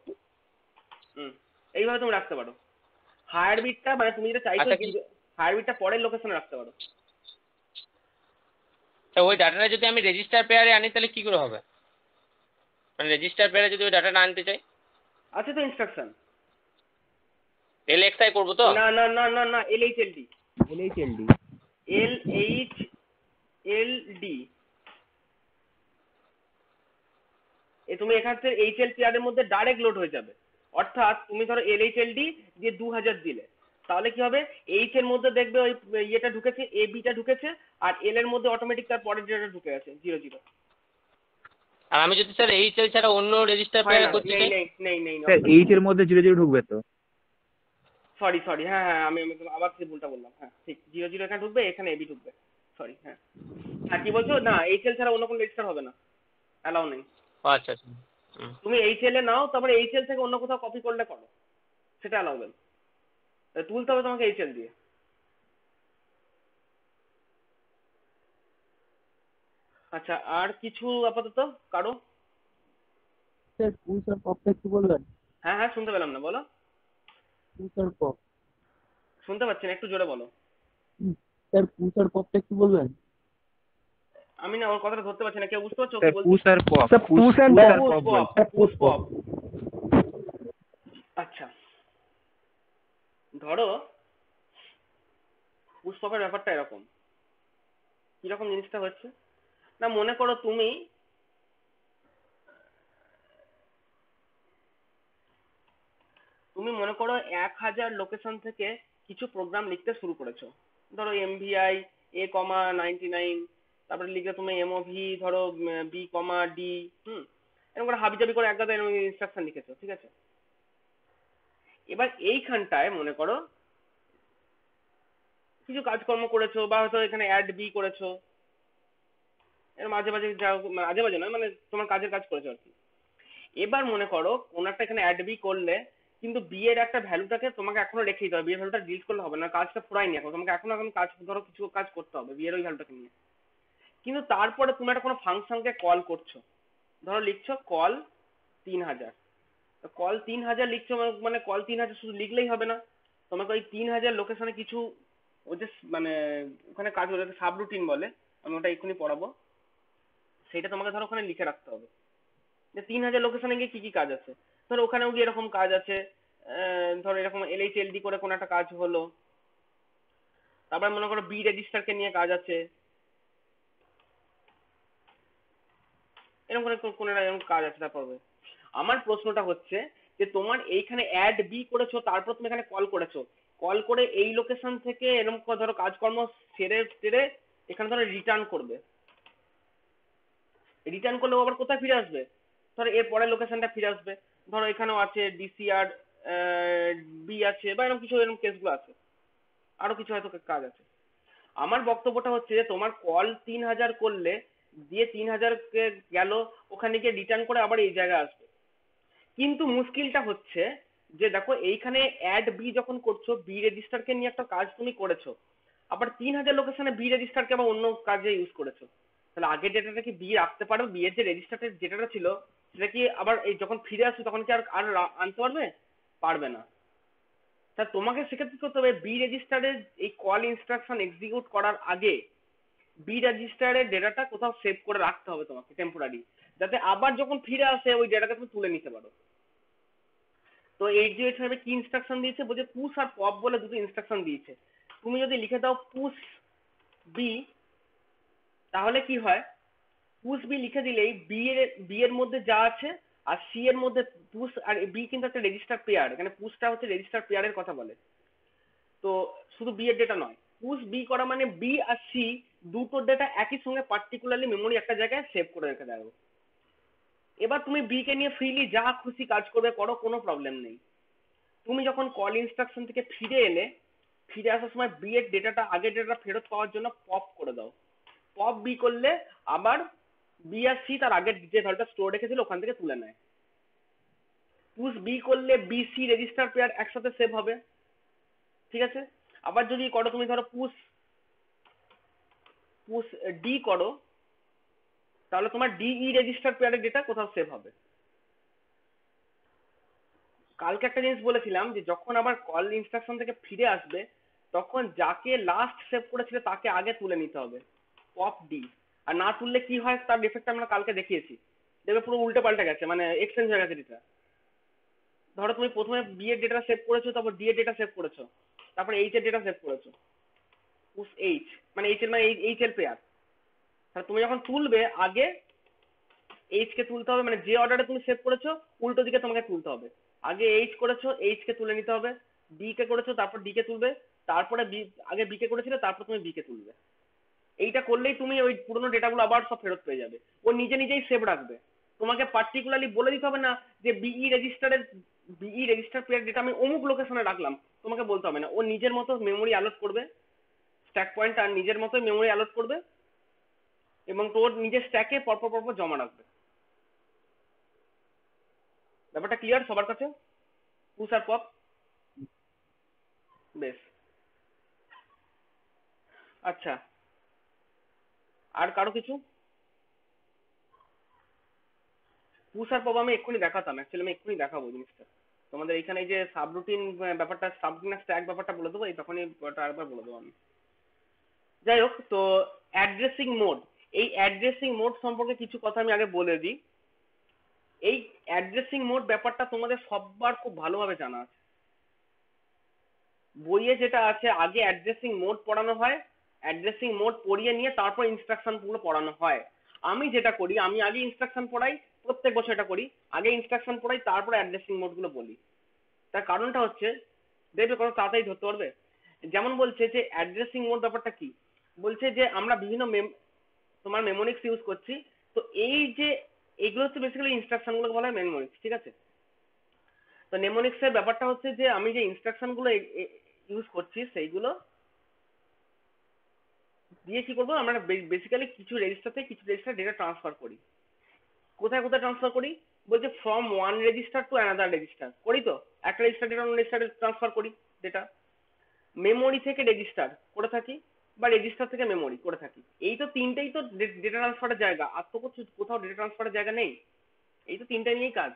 এইভাবে তুমি রাখতে পারো। হায়ার বিটটা মানে তুমি যেটা চাইছো, আচ্ছা কি হায়ার বিটটা পরের লোকেশনে রাখতে পারো। ওই ডাটাটা যদি আমি রেজিস্টার পেয়ারে আনি তাহলে কি করে হবে? মানে রেজিস্টার পেয়ারে যদি ওই ডাটাটা আনতে চাই, আছে তো ইনস্ট্রাকশন। LXI করবো তো? না না না না না, LHLD, LHLD LHLD, তুমি এখান থেকে HL পেয়ারের মধ্যে ডাইরেক্ট লোড হয়ে যাবে। অর্থাৎ তুমি ধরো LHLD দিয়ে 2000 দিলে, তাহলে কি হবে, এইচ এর মধ্যে দেখবে ওই ইয়েটা ঢুকেছে, এ বিটা ঢুকেছে, আর এল এর মধ্যে অটোমেটিক তার পরের ডেটা ঢুকে আছে 00। আর আমি যদি স্যার এইচএল ছাড়া অন্য রেজিস্টার হয় না, পেয়ার করতে নেই চাই? নেই নেই নেই স্যার এইচ এর মধ্যে 00 ঢুকবে তো? সরি সরি, হ্যাঁ হ্যাঁ, আমি আমি আবার কি ভুলটা বললাম, হ্যাঁ ঠিক, 00 এখানে ঢুকবে, এখানে এবি ঢুকবে, সরি, হ্যাঁ হ্যাঁ, কি বলছো, না এইচএল ছাড়া অন্য কোনো রেজিস্টার হবে না, অ্যালাউ নেই। ও আচ্ছা আচ্ছা। হুম। তুমি এইচএল এ নাও, তারপরে এইচএল থেকে অন্য কোথাও কপি করলে করো, সেটা অ্যালাউবেল, তুলতে হবে তোমাকে এইচএল দিয়ে। আচ্ছা, আর কিছু আপাতত কারো? স্যার পুশ আর পপটা একটু বলবেন? হ্যাঁ হ্যাঁ, শুনতে পেলাম না, বলো। পুশ আর পপ। শুনতে পাচ্ছি না, একটু জোরে বলো। স্যার পুশ আর পপটা একটু বলবেন? আমি না ওর কথাটা ধরতে পারছি না, কেউ বুঝতে পারছো স্যার কি বলছি? পুশ আর পপ, স্যার পুশ and আর pop। পপ বলছি। Push pop. আচ্ছা, ধরো পুশ পপের ব্যাপারটা এরকম, কিরকম জিনিসটা হচ্ছে না, মনে করো তুমি মনে করো 1000 লোকেশন থেকে কিছু প্রোগ্রাম লিখতে শুরু করেছো, ধরো MVI A,99, তারপরে লিখে তুমি MOV ধরো B,D, এরকম করে হাবিজাবি করে এক গাদা ইনস্ট্রাকশন লিখেছো, ঠিক আছে। এবার এইখানটায় মনে করো কিছু কাজকর্ম করেছো, বা হয়তো এখানে অ্যাড বি করেছো, এর মাঝে মাঝে যা, মাঝে মাঝে নয়, মানে তোমার কাজের কাজ করেছো আর কি। এবার মনে করো কোন একটা এখানে অ্যাড বি করলে, কিন্তু বি এর একটা ভ্যালুটাকে তোমাকে এখনো রেখে দিতে হবে, বি এর ভ্যালুটা ডিলিট করলে হবে না, কাজটা ফুরায়নি এখন, তোমাকে এখনো এখন কাজ, ধরো কিছু কাজ করতে হবে বি এর ওই ভ্যালুটাকে নিয়ে। কিন্তু তারপরে তুমি একটা কোনো ফাংশনকে কল করছো, ধরো লিখছো কল 3000, কল 3000 লিখছো, মানে কল 3000 শুধু লিখলেই হবে না, তোমাকে ওই 3000 লোকেশনে কিছু ওই যে মানে ওখানে কাজ, ওটাকে সাব রুটিন বলে, আমি ওটা এক্ষুনি পড়াবো, সেটা তোমাকে ধরো ওখানে লিখে রাখতে হবে যে 3000 লোকেশনে গিয়ে কি কি কাজ আছে। ধরো ওখানেও গিয়ে এরকম কাজ আছে, ধরো এরকম LHLD করে কোনো একটা কাজ হলো, তারপর মনে করো বি রেজিস্টারকে নিয়ে কাজ আছে, এরকম করে কোনো একটা এরকম কাজ আছে। তারপরে আমার প্রশ্নটা হচ্ছে যে তোমার এইখানে অ্যাড বি করেছো, তারপর তুমি এখানে কল করেছো, কল করে এই লোকেশন থেকে এরকম ধরো কাজকর্ম সেরে টেরে এখানে ধরো রিটার্ন করবে, রিটার্ন করলে ও আবার কোথায় ফিরে আসবে, ধরো এর পরের লোকেশনটা ফিরে আসবে, ধরো এখানেও আছে DCR বি আছে, বা এরকম কিছু এরকম কেসগুলো আছে, আরো কিছু হয়তো কাজ আছে। আমার বক্তব্যটা হচ্ছে যে তোমার কল 3000 করলে, দিয়ে 3000 কে গেল, ওখানে গিয়ে রিটার্ন করে আবার এই জায়গায় আসবে, কিন্তু মুশকিলটা হচ্ছে যে দেখো এইখানে অ্যাড বি যখন করছো, বি রেজিস্টারকে নিয়ে একটা কাজ তুমি করেছো, আবার 3000 লোকেশনে বি রেজিস্টারকে আবার অন্য কাজে ইউজ করেছো, তাহলে আগের ডেটাটা কি বি রাখতে পারবে, বি এর যে রেজিস্টারের ডেটাটা ছিল সেটা কি আবার এই যখন ফিরে আসবে তখন কি আর আর আনতে পারবে? পারবে না। তা তোমাকে সেক্ষেত্রে কি করতে হবে, বি রেজিস্টারের এই কল ইনস্ট্রাকশন এক্সিকিউট করার আগে বি রেজিস্টারের ডেটাটা কোথাও সেভ করে রাখতে হবে তোমাকে টেম্পোরারি, যাতে আবার যখন ফিরে আসে ওই ডেটাকে তুমি তুলে নিতে পারো। তো 8085 কি ইনস্ট্রাকশন দিয়েছে, বলছে পুশ আর পপ বলে দুটো ইনস্ট্রাকশন দিয়েছে, তুমি যদি লিখে দাও পুশ বি, তাহলে কি হয়, পুশ বি লিখে দিলেই বি এর মধ্যে যা আছে, আর সি এর মধ্যে পুশ আর বি কিন্তু একটা রেজিস্টার পেয়ার, এখানে পুশটা হচ্ছে রেজিস্টার পেয়ারের কথা বলে, তো শুধু বি এর ডেটা নয়, পুশ বি করা মানে বি আর সি দুটো ডেটা একই সঙ্গে পার্টিকুলারলি মেমোরি একটা জায়গায় সেভ করে রেখে দেবো। এবার তুমি বি কে নিয়ে ফ্রিলি যা খুশি কাজ করবে করো, কোনো প্রবলেম নেই। তুমি যখন কল ইনস্ট্রাকশন থেকে ফিরে এলে, ফিরে আসার সময় বি এর ডেটাটা, আগের ডেটা ফেরত পাওয়ার জন্য পপ করে দাও, পপ বি করলে আবার বি আর সি তার আগের যে ভ্যালুটা স্টোর রেখেছিল ওখান থেকে তুলে নেয়। পুশ বি করলে বি সি রেজিস্টার পেয়ার একসাথে সেভ হবে, ঠিক আছে। আবার যদি করো তুমি, ধরো পুশ পুশ ডি করো, তাহলে তোমার ডিই রেজিস্টার পেয়ারের ডেটা কোথাও সেভ হবে। কালকে একটা জিনিস বলেছিলাম যে যখন আবার কল ইনস্ট্রাকশন থেকে ফিরে আসবে, তখন যাকে লাস্ট সেভ করেছিল তাকে আগে তুলে নিতে হবে, পপ ডি। আর না তুললে কি হয় তার এফেক্ট আমরা কালকে দেখিয়েছি, দেখবে পুরো উল্টে পাল্টে গেছে, মানে এক্সচেঞ্জ হয়ে গেছে ডেটা। ধরো তুমি প্রথমে বি এর ডেটা সেভ করেছো, তারপর ডি এর ডেটা সেভ করেছো, তারপর এইচ এর ডেটা সেভ করেছো, পুশ এইচ মানে এইচ এর মানে এইচ এর পেয়ার, তাহলে তুমি যখন তুলবে আগে এইচ কে তুলতে হবে, মানে যে অর্ডারে তুমি সেভ করেছো উল্টো দিকে তোমাকে তুলতে হবে, আগে এইচ করেছো, এইচ কে তুলে নিতে হবে, বি কে করেছো তারপর ডি কে তুলবে, তারপরে বি, আগে বি কে করেছিলে তারপর তুমি বি কে তুলবে। এইটা করলেই তুমি ওই পুরোনো ডেটাগুলো আবার সব ফেরত পেয়ে যাবে। ও নিজে নিজেই সেভ রাখবে, তোমাকে পার্টিকুলারলি বলে দিতে হবে না যে বিই রেজিস্টার পেয়ার ডেটা আমি অমুক লোকেশনে রাখলাম, তোমাকে বলতে হবে না। ও নিজের মতো মেমোরি অ্যালট করবে, স্ট্যাক পয়েন্টার নিজের মতো মেমোরি অ্যালট করবে এবং তোর নিজের স্ট্যাকে পরপর পরপর জমা রাখবে। ব্যাপারটা ক্লিয়ার সবার কাছে? পুশ আর পপ? বেশ। আচ্ছা, আর কারো কিছু? পুশ আর পপ আমি এক্ষুনি দেখাতাম, অ্যাকচুয়ালি আমি এক্ষুনি দেখাবো জিনিসটা তোমাদের। এইখানে এই যে সাবরুটিন ব্যাপারটা, সাবরুটিন স্ট্যাক ব্যাপারটা বলে দেবো, এই তখনই ওটা আরেকবার বলে দেবো আমি। যাই হোক, তো অ্যাড্রেসিং মোড, এই অ্যাড্রেসিং মোড সম্পর্কে কিছু কথা আমি আগে বলে দিই। এই অ্যাড্রেসিং মোড ব্যাপারটা তোমাদের সবার খুব ভালোভাবে জানা আছে। বইয়ে যেটা আছে, আগে অ্যাড্রেসিং মোড পড়ানো হয়, অ্যাড্রেসিং মোড পড়িয়ে নিয়ে তারপর ইনস্ট্রাকশন গুলো পড়ানো হয়। আমি যেটা করি, আমি আগে ইনস্ট্রাকশন পড়াই, প্রত্যেক বছর এটা করি, আগে ইনস্ট্রাকশন পড়াই তারপরে অ্যাড্রেসিং মোড গুলো বলি। তার কারণটা হচ্ছে, দেখবে কত তাড়াতাড়ি ধরতে পারবে। যেমন বলছে যে অ্যাড্রেসিং মোড ব্যাপারটা কি, বলছে যে আমরা বিভিন্ন তোমার মেমোনিক্স ইউজ করছি, তো এই যে এগুলো হচ্ছে বেসিক্যালি ইনস্ট্রাকশন গুলো বলা হয় মেমোনিক্স, ঠিক আছে? তো নেমোনিক্স এর ব্যাপারটা হচ্ছে যে আমি যে ইনস্ট্রাকশন গুলো ইউজ করছি সেইগুলো দিয়ে কি করবো, আমরা বেসিক্যালি কিছু রেজিস্টার থেকে কিছু রেজিস্টার ডেটা ট্রান্সফার করি। কোথায় কোথায় ট্রান্সফার করি বলছে, from one register to another register করি। তো একটা রেজিস্টার ডেটা অন্য রেজিস্টারে ট্রান্সফার করি ডেটা, মেমোরি থেকে রেজিস্টার করে থাকি বা রেজিস্টার থেকে মেমোরি করে থাকি। এই তো তিনটেই তো ডেটা ট্রান্সফারের জায়গা, আর তো কোথাও ডেটা ট্রান্সফারের জায়গা নেই। এই তো তিনটা নিয়েই কাজ,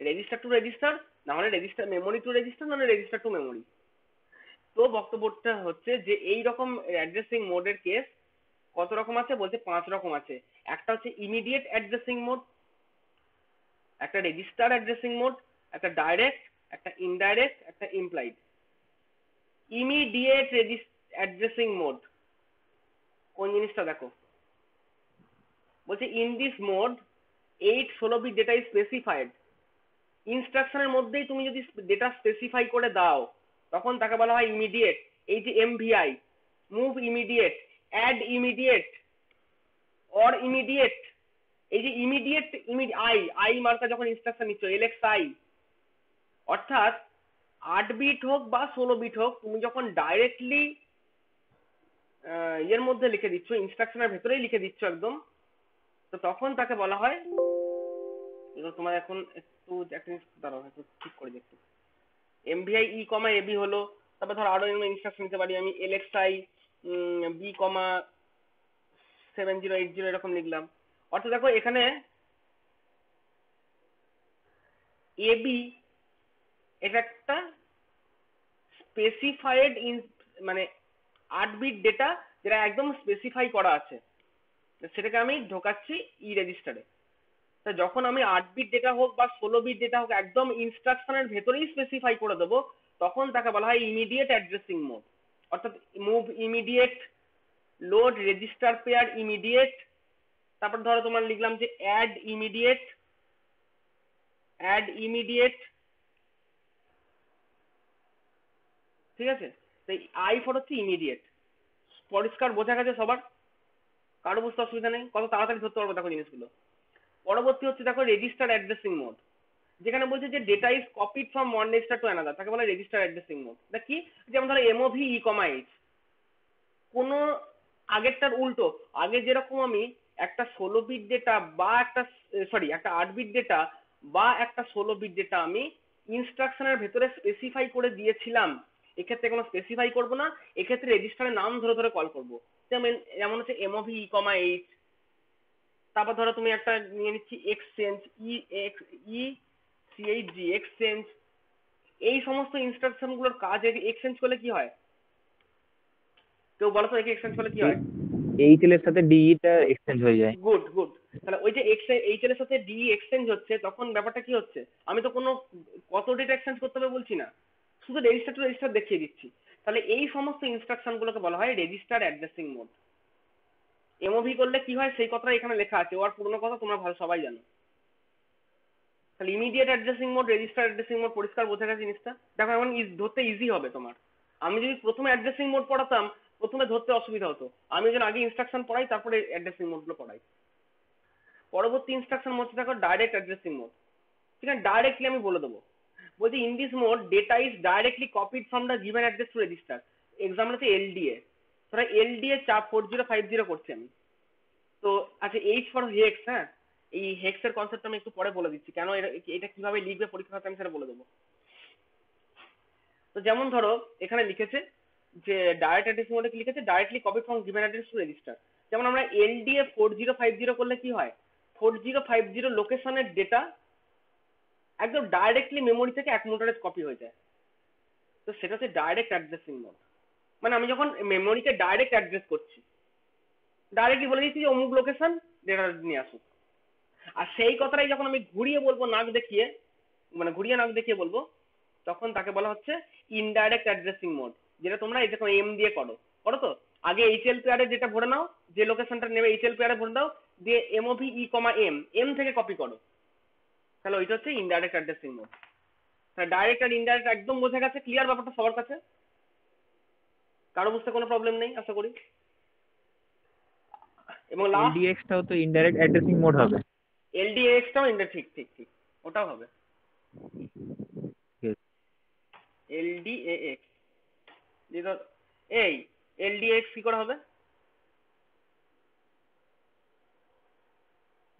রেজিস্টার টু রেজিস্টার, না হলে রেজিস্টার মেমোরি টু রেজিস্টার, না হলে রেজিস্টার টু মেমোরি। তো বক্তব্যটা হচ্ছে যে এই রকম অ্যাড্রেসিং মোডের কেস কত রকম আছে বলতে, 5 রকম আছে। একটা হচ্ছে ইমিডিয়েট অ্যাড্রেসিং মোড, একটা রেজিস্টার অ্যাড্রেসিং মোড, একটা ডাইরেক্ট, একটা ইনডাইরেক্ট, একটা ইমপ্লাইড। ইমিডিয়েট অ্যাড্রেসিং মোড কোন জিনিসটা দেখো, বলছে in this mode 8 16 bit data is specified. ইনস্ট্রাকশনের মধ্যেই তুমি যদি ডেটা স্পেসিফাই করে দাও তখন তাকে বলা হয় ইমিডিয়েট। এই যে MVI, move immediate, add immediate, or immediate, এই যে ইমিডিয়েট, আই মার্কা যখন ইনস্ট্রাকশন নিচ্ছ, এলএক্সআই, অর্থাৎ 8 বিট হোক বা 16 বিট হোক, তুমি যখন ডাইরেক্টলি এর মধ্যে লিখে দিচ্ছ, ইনস্ট্রাকশনের ভেতরেই লিখে দিচ্ছ একদম, তো তখন তাকে বলা হয়, তোমার এখন একটু একটা জিনিস দাঁড়াও, একটু ঠিক করে দেখতে, এমভিআই ই কমা এবি হলো, তারপর ধর আরো ইনস্ট্রাকশন নিতে পারি আমি, এলএক্সআই বি কমা 7080 এরকম লিখলাম। অর্থাৎ দেখো এখানে এবি এটা একটা স্পেসিফাইড মানে 8 বিট ডেটা যেটা একদম স্পেসিফাই করা আছে, সেটাকে আমি ঢোকাচ্ছি ই রেজিস্টারে। তা যখন আমি 8 বিট ডেটা হোক বা 16 বিট ডেটা হোক একদম ইনস্ট্রাকশনের ভেতরেই স্পেসিফাই করে দেবো, তখন তাকে বলা হয় ইমিডিয়েট অ্যাড্রেসিং মোড। অর্থাৎ move immediate, load register pair immediate, তারপর ধরো তোমার লিখলাম যে অ্যাড ইমিডিয়েট, ঠিক আছে? তো আই ফর হচ্ছে ইমিডিয়েট। পরিষ্কার বোঝা গেছে সবার? কারো বুঝতে অসুবিধা নেই? কত তাড়াতাড়ি ধরতে পারবো দেখো জিনিসগুলো। পরবর্তী হচ্ছে দেখো রেজিস্টার অ্যাড্রেসিং মোড, যেখানে বলছে যে data is copied from one register to another, তাকে বলে রেজিস্টার অ্যাড্রেসিং মোড। এটা কি? যেমন ধরো এমওভি ই কমা এইচ, কোনো আগেরটার উল্টো। আগে যেরকম আমি একটা 16 বিট ডেটা বা একটা একটা 8 বিট ডেটা বা একটা 16 বিট ডেটা আমি ইনস্ট্রাকশনের ভেতরে স্পেসিফাই করে দিয়েছিলাম, এক্ষেত্রে কোনো স্পেসিফাই করব না, এক্ষেত্রে রেজিস্টারের নাম ধরে ধরে কল করব। যেমন হচ্ছে এমওভি ই কমা এইচ, তারপর ধরো তুমি একটা নিয়ে নিচ্ছি এক্সচেঞ্জ, সিএইচজি এক্সচেঞ্জ। এই সমস্ত ইনস্ট্রাকশন গুলোর কাজ, এক্সচেঞ্জ করলে কি হয় কেউ বলো তো, একে এক্সচেঞ্জ করলে কি হয়? এইচএল এর সাথে ডিই টা এক্সচেঞ্জ হয়ে যায়। Good good. তাহলে ওই যে এইচএল এর সাথে ডি এক্সচেঞ্জ হচ্ছে, তখন ব্যাপারটা কি হচ্ছে, আমি তো কোনো কত ডেটা এক্সচেঞ্জ করতে হবে বলছি না, শুধু রেজিস্টার টু রেজিস্টার দেখিয়ে দিচ্ছি। তাহলে এই সমস্ত ইনস্ট্রাকশন গুলোকে বলা হয় রেজিস্টার অ্যাড্রেসিং মোড। এমওভি করলে কি হয় সেই কথাটা এখানে লেখা আছে, ওর পুরোনো কথা তোমরা ভালো সবাই জানো। তাহলে immediate addressing mode, register addressing mode পরিষ্কার বোঝা গেছে জিনিসটা। দেখো এখন ধরতে ইজি হবে তোমার। আমি যদি প্রথমে অ্যাড্রেসিং মোড পড়াতাম, প্রথমে ধরতে অসুবিধা হতো। আমি যেন আগে ইনস্ট্রাকশন পড়াই, তারপরে অ্যাড্রেসিং মোডগুলো পড়াই। পরবর্তী ইনস্ট্রাকশন হচ্ছে দেখো ডাইরেক্ট অ্যাড্রেসিং মোড। ঠিক আছে, ডাইরেক্টলি আমি বলে দেবো, বলছি in this mode data is directly copied from the given address to register. Example হচ্ছে এলডিএ, ধরো এলডিএ 4050 করছি আমি। তো আচ্ছা, এইচ ফর হেক্স, হ্যাঁ, এই হেক্স এর কনসেপ্ট আমি একটু পরে বলে দিচ্ছি, কেন এটা কিভাবে লিখবে পরীক্ষা খাতায় আমি সেটা বলে দেবো। তো যেমন ধরো এখানে লিখেছে যে ডাইরেক্ট অ্যাড্রেসিং মোডে কি লিখেছে, directly copy from given address to register. যেমন আমরা এলডিএ 4050 করলে কি হয়, 4050 লোকেশনের ডেটা একদম ডাইরেক্টলি মেমোরি থেকে অ্যাকমোডারে কপি হয়ে যায়। তো সেটা হচ্ছে ডাইরেক্ট অ্যাড্রেসিং মোড। মানে আমি যখন মেমোরিতে ডাইরেক্ট অ্যাড্রেস করছি, ডাইরেক্টলি বলে দিচ্ছি যে অমুক লোকেশন, ডেটা নিয়ে আসুক। আর সেই কথাটাই যখন আমি ঘুরিয়ে বলবো, নাক দেখিয়ে, মানে ঘুরিয়ে নাক দেখিয়ে বলবো, তখন তাকে বলা হচ্ছে ইনডাইরেক্ট অ্যাড্রেসিং মোড। যেটা তোমরা এই দেখো এম দিয়ে করো তো, আগে এইচএল পেয়ারে যেটা ভরে নাও, যে লোকেশনটা নেবে এইচএল পেয়ারে ভরে দাও, দিয়ে এমওভি ই কমা এম থেকে কপি করো, তাহলে ওইটা হচ্ছে ইনডাইরেক্ট অ্যাড্রেসিং মোড। তাহলে ডাইরেক্ট আর ইনডাইরেক্ট একদম বোঝা গেছে, ক্লিয়ার ব্যাপারটা সবার কাছে? কারো বুঝতে কোনো প্রবলেম নেই আশা করি। এবং লাস্ট এলডিএক্সটাও তো ইনডাইরেক্ট অ্যাড্রেসিং মোড হবে। এলডিএক্সটাও ঠিক ঠিক ঠিক, ওটাও হবে Yes. এলডিএক্স। এই এলডিএক্স কি করে হবে?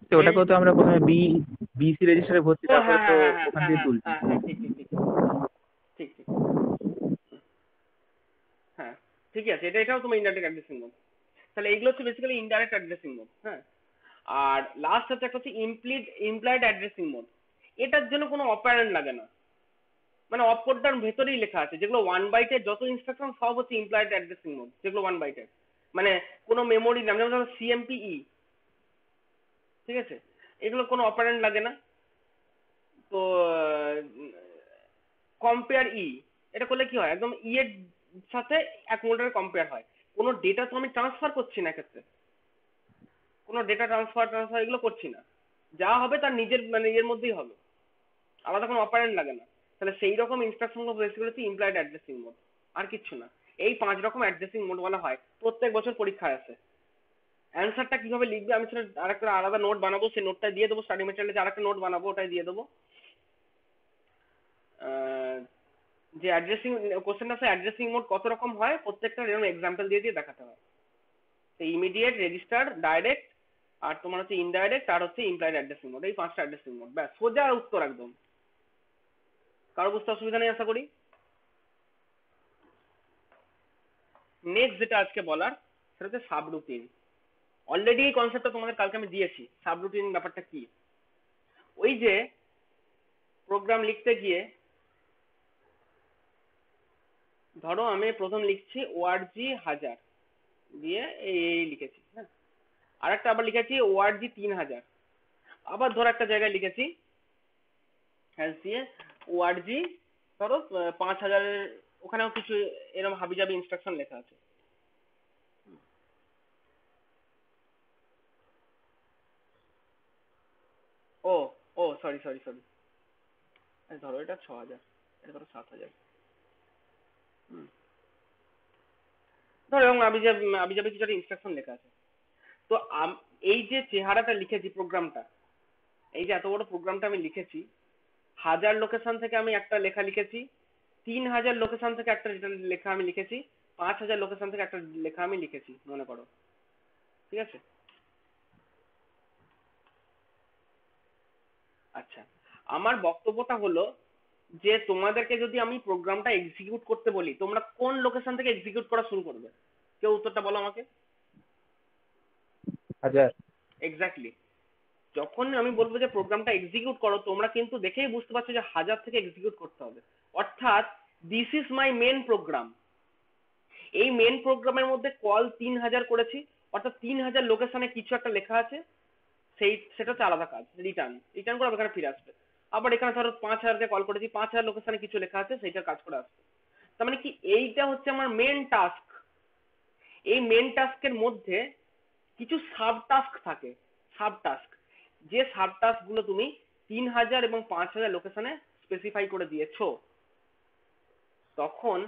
তো ওটাকেও তো আমরা প্রথমে বিসি রেজিস্টারে ভর্তি, ও তারপরে হ্যাঁ তো হ্যাঁ হ্যাঁ ওখান হ্যাঁ থেকে হ্যাঁ তুলছি। হ্যাঁ হ্যাঁ, ঠিক ঠিক ঠিক ঠিক ঠিক, হ্যাঁ ঠিকই আছে, এটাও তোমার ইনডাইরেক্ট অ্যাড্রেসিং মোড। তাহলে এইগুলো হচ্ছে বেসিক্যালি ইনডাইরেক্ট অ্যাড্রেসিং মোড। হ্যাঁ, আর লাস্ট হচ্ছে একটা হচ্ছে ইমপ্লয়েড অ্যাড্রেসিং মোড। এটার জন্য কোনো অপারেন্ড লাগে না, মানে অপকোডটার ভেতরেই লেখা আছে। যেগুলো 1 বাইটের যত ইনস্ট্রাকশন সব হচ্ছে ইমপ্লয়েড অ্যাড্রেসিং মোড, যেগুলো 1 বাইটের, মানে কোনো মেমোরি নাম, যেমন ধরো সিএমপিই, ঠিক আছে, এগুলো কোনো অপারেন্ড লাগে না। তো কম্পেয়ার এটা করলে কি হয়, একদম এর সাথে অ্যাকমোডারে কম্পেয়ার হয়। কোনো ডেটা তো আমি ট্রান্সফার করছি না, ক্ষেত্রে কোনো ডেটা ট্রান্সফার এগুলো করছি না, যা হবে তার নিজের মানে এর মধ্যেই হবে, আলাদা কোনো অপারেন্ড লাগে না। তাহলে সেই রকম ইনস্ট্রাকশন গুলো বেসিক্যালি হচ্ছে ইমপ্লয়েড অ্যাড্রেসিং মোড, আর কিচ্ছু না। এই 5 রকম অ্যাড্রেসিং মোড বলা হয়, প্রত্যেক বছর পরীক্ষায় আসে। অ্যান্সারটা কিভাবে লিখবে আমি সেটা আরেকটা আলাদা নোট বানাবো, সেই নোটটা দিয়ে দেবো, স্টাডি ম্যাটেরিয়ালে আরেকটা নোট বানাবো, ওটাই দিয়ে দেবো। যে অ্যাড্রেসিং কোশ্চেনটা আছে, অ্যাড্রেসিং মোড কত রকম হয় প্রত্যেকটা এরকম এক্সাম্পল দিয়ে দিয়ে দেখাতে হয়। তো ইমিডিয়েট, রেজিস্টার, ডাইরেক্ট, আর তোমার হচ্ছে ইনডাইরেক্ট, আর হচ্ছে ইমপ্লয়েড অ্যাড্রেসিং মোড। এই 5টা অ্যাড্রেসিং মোড, ব্যাস সোজা উত্তর একদম। কারো বুঝতে অসুবিধা নেই আশা করি। নেক্সট যেটা আজকে বলার সেটা হচ্ছে সাবরুটিন। অলরেডি এই কনসেপ্টটা তোমাদের কালকে আমি দিয়েছি। সাবরুটিন ব্যাপারটা কি, ওই যে প্রোগ্রাম লিখতে গিয়ে ধরো আমি প্রথম লিখছি ওআরজি 1000 দিয়ে এই লিখেছি, হ্যাঁ, আরেকটা আবার লিখেছি ওআরজি 3000, আবার ধরো একটা জায়গায় লিখেছি হ্যাশ দিয়ে ওআরজি ধরো 5000, ওখানেও কিছু এরকম হাবিজাবি ইনস্ট্রাকশন লেখা আছে। ও ও সরি সরি সরি, ধরো এটা 6000, এটা ধরো 7000, ধরো এরকম আবিজাবি কিছু একটা ইনস্ট্রাকশন লেখা আছে। তো এই যে চেহারাটা লিখেছি প্রোগ্রামটা, এই যে এত বড় প্রোগ্রামটা আমি লিখেছি, 1000 লোকেশন থেকে আমি একটা লেখা লিখেছি, 3000 লোকেশন থেকে একটা লেখা আমি লিখেছি, 5000 লোকেশন থেকে একটা লেখা আমি লিখেছি, মনে করো, ঠিক আছে? আচ্ছা, আমার বক্তব্যটা হলো যে তোমাদেরকে যদি আমি প্রোগ্রামটা এক্সিকিউট করতে বলি, তোমরা কোন লোকেশন থেকে এক্সিকিউট করা শুরু করবে? কেউ উত্তরটা বলো আমাকে। 1000। এক্স্যাক্টলি, যখন আমি বলবো যে প্রোগ্রামটা এক্সিকিউট করো, তোমরা কিন্তু দেখেই বুঝতে পারছো যে 1000 থেকে এক্সিকিউট করতে হবে। অর্থাৎ this is my main program. এই মেন প্রোগ্রামের মধ্যে কল 3000 করেছি, অর্থাৎ 3000 লোকেশনে কিছু একটা লেখা আছে, সেটা হচ্ছে আলাদা কাজ, রিটার্ন করে এখানে ফিরে আসবে। আবার এখানে ধরো 5000 কে কল করেছি, 5000 লোকেশনে কিছু লেখা আছে, সেইটা কাজ করে আসবে। তার মানে কি, এইটা হচ্ছে আমার মেন টাস্ক। এই মেন টাস্কের মধ্যে কিছু সাব টাস্ক থাকে, সাব টাস্ক, যে সাব টাস্ক গুলো তুমি 3000 এবং 5000 লোকেশনে স্পেসিফাই করে দিয়েছো, তখন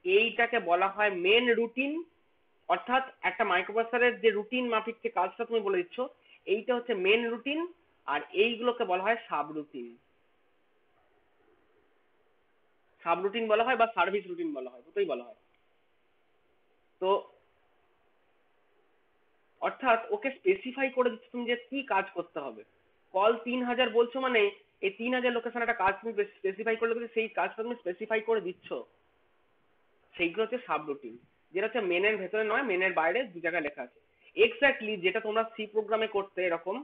এইটাকে বলা হয় মেন রুটিন। অর্থাৎ একটা মাইক্রোপ্রসেসরের যে রুটিন মাফিক যে কাজটা তুমি বলে দিচ্ছ, এইটা হচ্ছে মেন রুটিন, আর এইগুলোকে বলা হয় সাব রুটিন। সাব রুটিন বলা হয় বা সার্ভিস রুটিন বলা হয়, দুটোই বলা হয়। তো অর্থাৎ ওকে স্পেসিফাই করে দিচ্ছ তুমি যে কি কাজ করতে হবে। কল 3000 বলছো মানে এই 3000 লোকেশন একটা কাজ তুমি স্পেসিফাই করলে বলছে সেই কাজটা তুমি স্পেসিফাই করে দিচ্ছ, সেইগুলো হচ্ছে সাব রুটিন, যেটা হচ্ছে মেনের ভেতরে নয়, মেনের বাইরে দু জায়গায় লেখা আছে। এক্স্যাক্টলি যেটা তোমরা সি প্রোগ্রামে করতে এরকম,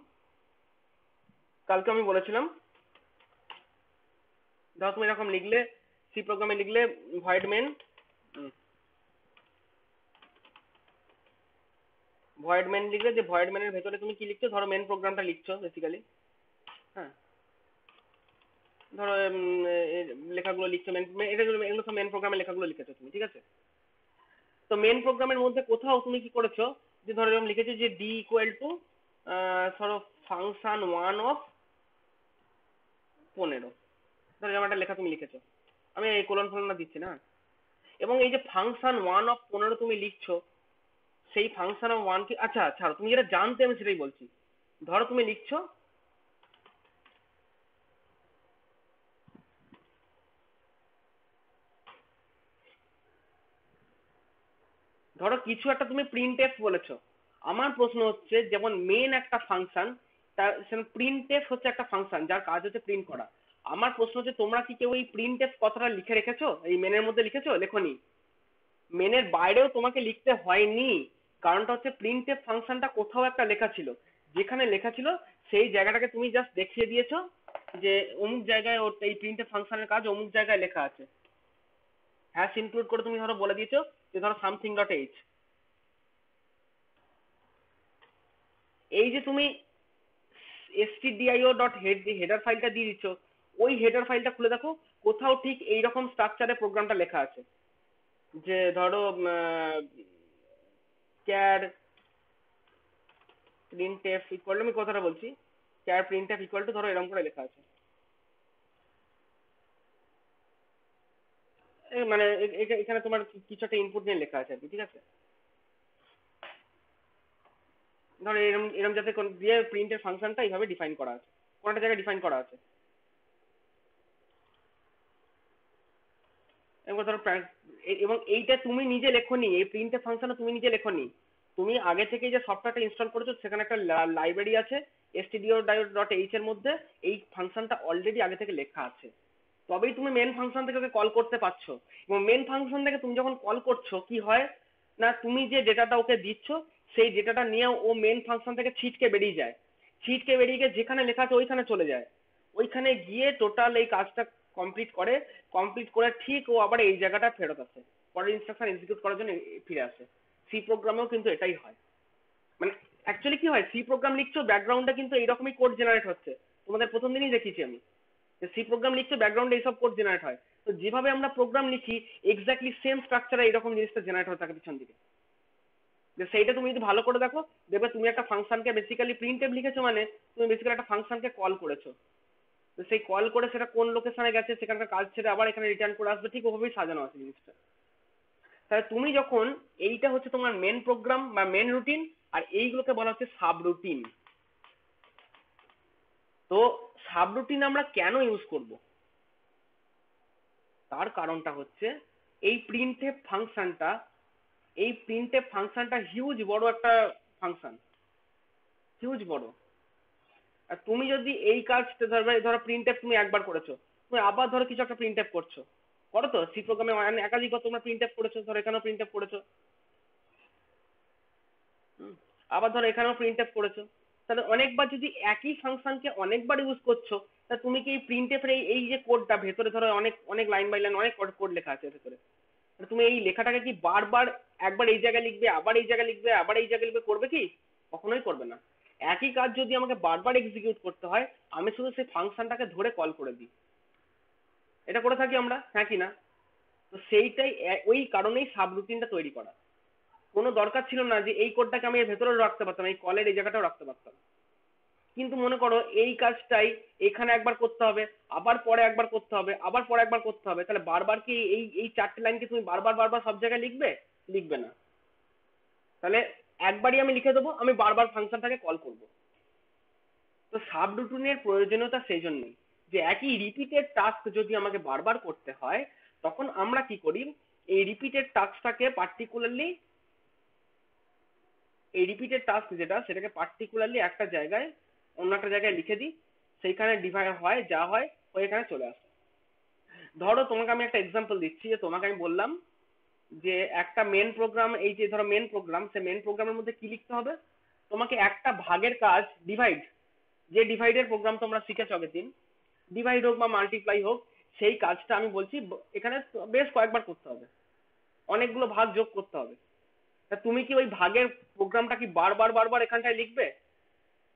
কালকে আমি বলেছিলাম, ধরো তুমি এরকম লিখলে, সি প্রোগ্রামে লিখলে ভয়েড মেন, ভয়েড মেন লিখলে, যে ভয়েড মেনের ভেতরে তুমি কি লিখছো, ধরো মেন প্রোগ্রামটা লিখছো বেসিক্যালি, হ্যাঁ, ধরো লেখাগুলো লিখছো, এগুলো সব মেন প্রোগ্রামের লেখাগুলো লিখেছো তুমি, ঠিক আছে। তো মেন প্রোগ্রামের মধ্যে কোথাও তুমি কি করেছো, যে ধরো এরকম লিখেছো যে ডি ইকুয়াল টু ধরো ফাংশন 1 অফ 15, ধরো এরকম একটা লেখা তুমি লিখেছো, আমি এই কোলন ফলন দিচ্ছি না, এবং এই যে ফাংশন 1 অফ 15 তুমি লিখছো, সেই ফাংশন অফ 1 কি, আচ্ছা ছাড়ো, তুমি যেটা জানতে আমি সেটাই বলছি। ধরো তুমি লিখছো ধরো কিছু একটা তুমি প্রিন্ট এফ বলেছো, আমার প্রশ্ন হচ্ছে যেমন মেন একটা ফাংশন, তার প্রিন্ট এফ হচ্ছে একটা ফাংশন যার কাজ হচ্ছে প্রিন্ট করা। আমার প্রশ্ন হচ্ছে তোমরা কি কেউ এই প্রিন্ট এফ কথাটা লিখে রেখেছো, এই মেনের মধ্যে লিখেছো, লেখনি? মেনের বাইরেও তোমাকে লিখতে হয়নি, কারণটা হচ্ছে প্রিন্ট এফ ফাংশনটা কোথাও একটা লেখা ছিল, যেখানে লেখা ছিল সেই জায়গাটাকে তুমি জাস্ট দেখিয়ে দিয়েছো যে অমুক জায়গায় ওর এই প্রিন্ট এফ ফাংশনের কাজ অমুক জায়গায় লেখা আছে, হ্যাশ ইনক্লুড করে তুমি ধরো বলে দিয়েছো যে ধরো সামথিং ডট এইচ। এই যে তুমি stdio ডট হেডার ফাইলটা দিয়ে দিচ্ছ, ওই হেডার ফাইলটা খুলে দেখো, কোথাও ঠিক এইরকম স্ট্রাকচারে প্রোগ্রামটা লেখা আছে, যে ধরো ক্যার প্রিন্টএফ ইকুয়াল, আমি কথাটা বলছি, ক্যার প্রিন্টএফ ইকুয়াল টু ধরো এরকম করে লেখা আছে, মানে এখানে তোমার কিছু একটা ইনপুট নিয়ে লেখা আছে আর কি, ঠিক আছে। ধরো এরকম এরকম যাতে দিয়ে প্রিন্টের ফাংশনটা এইভাবে ডিফাইন করা আছে, কোনো একটা জায়গায় ডিফাইন করা আছে, এবং ধরো এবং এইটা তুমি নিজে লেখনি, এই প্রিন্টের ফাংশনটা তুমি নিজে লেখনি, তুমি আগে থেকে যে সফটওয়্যারটা ইনস্টল করেছো সেখানে একটা লাইব্রেরি আছে stdio ডট এইচ এর মধ্যে, এই ফাংশনটা অলরেডি আগে থেকে লেখা আছে, তবেই তুমি মেন ফাংশন থেকে ওকে কল করতে পারছো। এবং মেন ফাংশন থেকে তুমি যখন কল করছো কি হয় না, তুমি যে ডেটাটা ওকে দিচ্ছ সেই ডেটাটা নিয়ে ও মেন ফাংশন থেকে ছিটকে বেরিয়ে যায়, ছিটকে বেরিয়ে গিয়ে যেখানে লেখা আছে ওইখানে চলে যায়, ওইখানে গিয়ে টোটাল এই কাজটা কমপ্লিট করে, কমপ্লিট করে ঠিক ও আবার এই জায়গাটা ফেরত আসে, পরের ইনস্ট্রাকশন এক্সিকিউট করার জন্য ফিরে আসে। সি প্রোগ্রামেও কিন্তু এটাই হয়, মানে অ্যাকচুয়ালি কি হয়, সি প্রোগ্রাম লিখছো ব্যাকগ্রাউন্ডে কিন্তু এইরকমই কোড জেনারেট হচ্ছে, তোমাদের প্রথম দিনই দেখিয়েছি আমি, সি প্রোগ্রাম লিখছো ব্যাকগ্রাউন্ডে এইসব কোড জেনারেট হয়, তো যেভাবে আমরা প্রোগ্রাম লিখি এক্স্যাক্টলি সেম স্ট্রাকচারে এরকম জিনিসটা জেনারেট হয়ে থাকে পিছন দিকে। যে সেইটা তুমি যদি ভালো করে দেখো দেখবে তুমি একটা ফাংশনকে বেসিক্যালি প্রিন্টএফ লিখেছো মানে তুমি বেসিক্যালি একটা ফাংশনকে কল করেছো, তো সেই কল করে সেটা কোন লোকেশনে গেছে সেখানকার কাজ ছেড়ে আবার এখানে রিটার্ন করে আসবে, ঠিক ওভাবেই সাজানো আছে জিনিসটা। তাহলে তুমি যখন, এইটা হচ্ছে তোমার মেন প্রোগ্রাম বা মেন রুটিন, আর এইগুলোকে বলা হচ্ছে সাব রুটিন। তো সাব রুটিন আমরা কেন ইউজ করব, তার কারণটা হচ্ছে এই প্রিন্টএফ ফাংশনটা, এই প্রিন্টএফ ফাংশনটা হিউজ বড় একটা ফাংশন, হিউজ বড়। আর তুমি যদি এই কাজটা ধরো প্রিন্টএফ তুমি একবার করেছো, তুমি আবার ধরো কিছু একটা প্রিন্টএফ করছো, করো তো সি প্রোগ্রামে একাধিকবার তোমরা প্রিন্টএফ করেছো, ধরো এখানেও প্রিন্টএফ করেছো, আবার ধরো এখানেও প্রিন্টএফ করেছো, তাহলে অনেকবার যদি একই ফাংশনকে অনেকবার ইউজ করছো, তা তুমি কি এই প্রিন্টএফের এই যে কোডটা ভেতরে ধরো অনেক অনেক লাইন বাই লাইন অনেক কোড লেখা আছে ভেতরে, তুমি এই লেখাটাকে কি বারবার একবার এই জায়গায় লিখবে, আবার এই জায়গায় লিখবে, আবার এই জায়গায় লিখবে, করবে কি? কখনোই করবে না। একই কাজ যদি আমাকে বারবার এক্সিকিউট করতে হয়, আমি শুধু সেই ফাংশনটাকে ধরে কল করে দিই, এটা করে থাকি আমরা, হ্যাঁ কি না? তো সেইটাই, ওই কারণেই সাব রুটিনটা তৈরি করা। কোনো দরকার ছিল না যে এই কোডটাকে আমি এর ভেতরেও রাখতে পারতাম, এই কলের এই জায়গাটাও রাখতে পারতাম, কিন্তু মনে করো এই কাজটাই এখানে একবার করতে হবে, আবার পরে একবার করতে হবে, আবার পরে একবার করতে হবে, তাহলে বারবার কি এই এই চারটে লাইন কি তুমি বারবার বারবার সব জায়গায় লিখবে? লিখবে না। তাহলে একবারই আমি লিখে দেবো, আমি বারবার ফাংশনটাকে কল করব। তো সাবরুটিনের প্রয়োজনীয়তা সেই জন্যই যে একই রিপিটেড টাস্ক যদি আমাকে বারবার করতে হয়, তখন আমরা কি করি, এই রিপিটেড টাস্কটাকে পার্টিকুলারলি, এই রিপিটেড টাস্ক যেটা সেটাকে পার্টিকুলারলি একটা জায়গায় অন্য একটা জায়গায় লিখে দিই, সেইখানে ডিভাইড হয়, যা হয় ওই এখানে চলে আসে। ধরো তোমাকে আমি একটা এক্সাম্পল দিচ্ছি, যে তোমাকে আমি বললাম যে একটা মেন প্রোগ্রাম, এই যে ধরো মেন প্রোগ্রাম, সে মেন প্রোগ্রামের মধ্যে কি লিখতে হবে, তোমাকে একটা ভাগের কাজ ডিভাইড, যে ডিভাইডের প্রোগ্রাম তোমরা শিখেছো আগের দিন, ডিভাইড হোক বা মাল্টিপ্লাই হোক, সেই কাজটা আমি বলছি এখানে বেশ কয়েকবার করতে হবে, অনেকগুলো ভাগ যোগ করতে হবে। তা তুমি কি ওই ভাগের প্রোগ্রামটা কি বারবার বারবার এখানটায় লিখবে?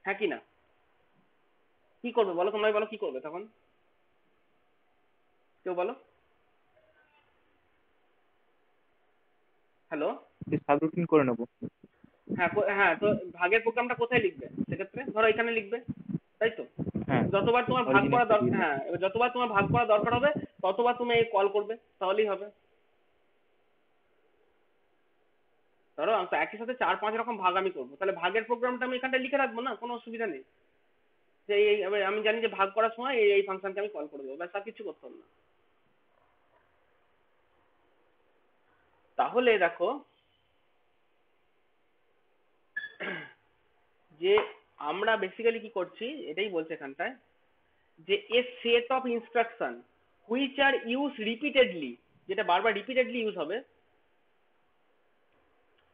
হ্যাঁ কি না? কি করবে বলো, তোমরাই বলো কি করবে তখন, কেউ বলো। হ্যালো? সাবরুটিন করে নেবো। হ্যাঁ হ্যাঁ, তো ভাগের প্রোগ্রামটা কোথায় লিখবে সেক্ষেত্রে? ধরো এখানে লিখবে, তাই তো? হ্যাঁ, যতবার তোমার ভাগ অরিজিনাল করা দরকার, দিয়ে দেবো। হ্যাঁ এবার যতবার তোমার ভাগ করা দরকার হবে ততবার তুমি এই কল করবে, তাহলেই হবে। ধরো তো একই সাথে 4-5 রকম ভাগ আমি করবো, তাহলে ভাগের প্রোগ্রামটা আমি এখানটা লিখে রাখবো না, কোনো অসুবিধা নেই। যে এবার আমি জানি যে ভাগ করার সময় এই এই ফাংশনকে আমি কল করে দেবো, ব্যাস আর কিছু করতে হবে না। তাহলে দেখো যে আমরা বেসিক্যালি কি করছি, এটাই বলছে এখানটায়, যে a set of instruction which are use repeatedly, যেটা বারবার রিপিটেডলি ইউজ হবে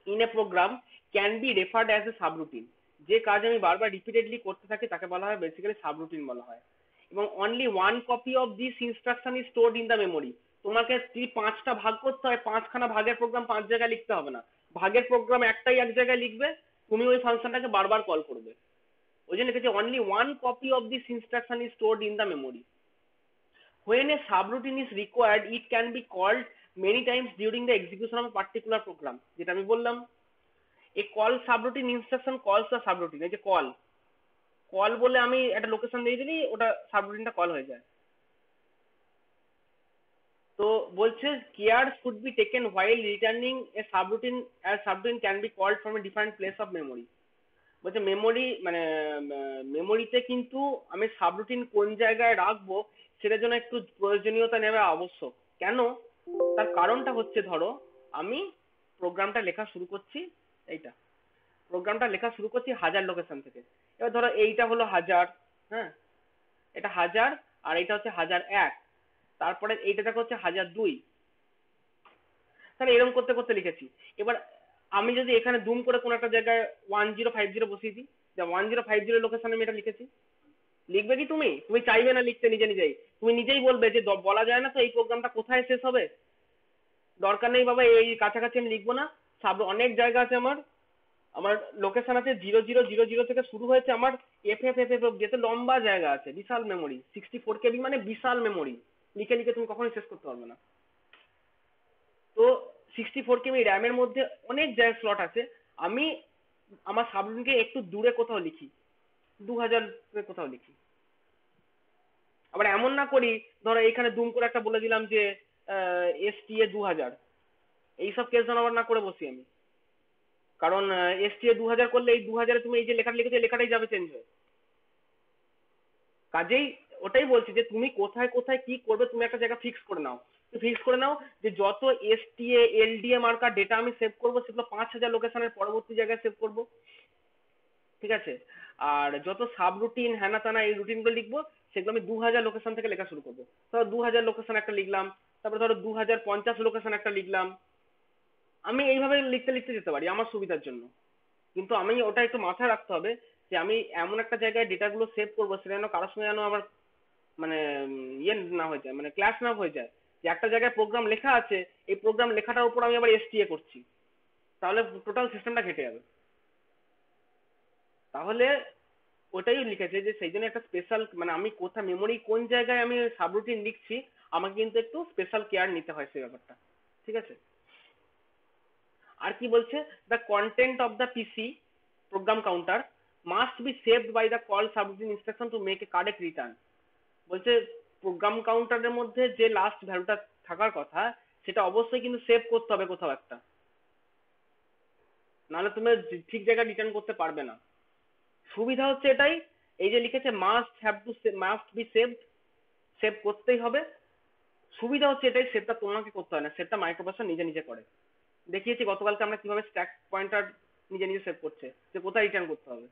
in a program, can be referred as a subroutine. যে কাজ আমি বারবার রিপিটেডলি করতে থাকি তাকে বলা হয় বেসিক্যালি সাবরুটিন বলা হয়। এবং only one copy of this instruction is stored in the memory. তোমাকে যদি 5টা ভাগ করতে হয়, 5খানা ভাগের প্রোগ্রাম 5 জায়গায় লিখতে হবে না, ভাগের প্রোগ্রাম একটাই এক জায়গায় লিখবে, তুমি ওই ফাংশনটাকে বারবার কল করবে। ওই জন্য লিখেছে only one copy of this instruction is stored in the memory. When a subroutine is required, it can be called many times during the execution of a particular program, যেটা আমি বললাম। a call subroutine instruction calls the subroutine, এই যে কল, কল বলে আমি একটা লোকেশন দিয়ে দিলি, ওটা সাবরুটিনটা কল হয়ে যায়। তো বলছে care should be taken while returning a subroutine, as subroutine can be called from a different place of memory। বলছে মেমোরি মানে মেমোরিতে কিন্তু আমি সাবরুটিন কোন জায়গায় রাখবো সেটার জন্য একটু প্রয়োজনীয়তা নেওয়া আবশ্যক। কেন? তার কারণটা হচ্ছে, ধরো আমি প্রোগ্রামটা লেখা শুরু করছি, এইটা প্রোগ্রামটা লেখা শুরু করছি 1000 লোকেশন থেকে। এবার ধরো এইটা হলো 1000, হ্যাঁ এটা 1000, আর এইটা হচ্ছে 1001, তারপরে এইটা দেখো হচ্ছে 1002। তাহলে এরকম করতে করতে লিখেছি। এবার আমি যদি এখানে দুম করে কোনো একটা জায়গায় 1050 বসিয়ে দিই, যে 1050 লোকেশনে আমি এটা লিখেছি, লিখবে কি তুমি? তুমি চাইবে না লিখতে নিজে নিজেই, তুমি নিজেই বলবে যে বলা যায় না তো এই প্রোগ্রামটা কোথায় শেষ হবে, দরকার নেই বাবা এই কাছাকাছি আমি লিখবো না। অনেক জায়গা আছে আমার, আমার লোকেশন আছে 0000 থেকে শুরু হয়েছে আমার FFFF যেতে লম্বা জায়গা আছে, বিশাল মেমোরি, 64 KB মানে বিশাল মেমোরি, লিখে লিখে তুমি কখনোই শেষ করতে পারবে না। তো 64 KB র্যামের মধ্যে অনেক জায়গায় স্লট আছে, আমি আমার সাবরুটিনকে একটু দূরে কোথাও লিখি, 2000 কোথাও লিখি। আবার এমন না করি ধরো এখানে দুম করে একটা বলে দিলাম যে STA 2000, এইসব কেস যেন আবার না করে বসি আমি, কারণ STA 2000 করলে এই 2000 তুমি এই যে লেখাটা লিখেছো লেখাটাই যাবে চেঞ্জ হয়ে। কাজেই ওটাই বলছি যে তুমি কোথায় কোথায় কি করবে তুমি একটা জায়গা ফিক্স করে নাও, ফিক্স করে নাও যে যত STA LDA মার্কার ডেটা আমি সেভ করবো সেগুলো 5000 লোকেশনের পরবর্তী জায়গায় সেভ করবো, ঠিক আছে? আর যত সাবরুটিন হ্যানা তানা এই রুটিনগুলো লিখবো সেগুলো আমি 2000 লোকেশন থেকে লেখা শুরু করবো। ধরো 2000 লোকেশন একটা লিখলাম, তারপরে ধরো 2050 লোকেশন একটা লিখলাম, আমি এইভাবে লিখতে লিখতে যেতে পারি আমার সুবিধার জন্য। কিন্তু আমি ওটা একটু মাথায় রাখতে হবে যে আমি এমন একটা জায়গায় ডেটাগুলো সেভ করবো সেটা যেন কারোর সঙ্গে যেন আমার মানে ইয়ে না হয়ে যায়, মানে ক্লাস না হয়ে যায়, যে একটা জায়গায় প্রোগ্রাম লেখা আছে, এই প্রোগ্রাম লেখাটার উপর আমি আবার STA করছি, তাহলে টোটাল সিস্টেমটা ঘেটে যাবে। তাহলে ওটাই লিখেছে যে সেই জন্য একটা স্পেশাল, মানে আমি কোথায় মেমোরি কোন জায়গায় আমি সাবরুটিন লিখছি আমাকে কিন্তু একটু স্পেশাল কেয়ার নিতে হয় সেই ব্যাপারটা, ঠিক আছে? আর কি বলছে, the content of the PC program counter must be saved by the call subroutine instruction to make a correct return. বলছে প্রোগ্রাম কাউন্টারের মধ্যে যে লাস্ট ভ্যালুটা থাকার কথা সেটা অবশ্যই কিন্তু সেভ করতে হবে কোথাও একটা, নাহলে তুমি ঠিক জায়গায় রিটার্ন করতে পারবে না। সুবিধা হচ্ছে এটাই, এই যে লিখেছে মাস্ট বি সেভড, সেভ করতেই হবে। সুবিধা হচ্ছে এটাই, সেভটা তোমাকে করতে হয় না, সেভটা মাইক্রোপ্রসেসর নিজে নিজে করে। দেখিয়েছি গতকালকে আমরা কিভাবে স্ট্যাক পয়েন্টার নিজে নিজে সেভ করছে, যে কোথায় রিটার্ন করতে হবে।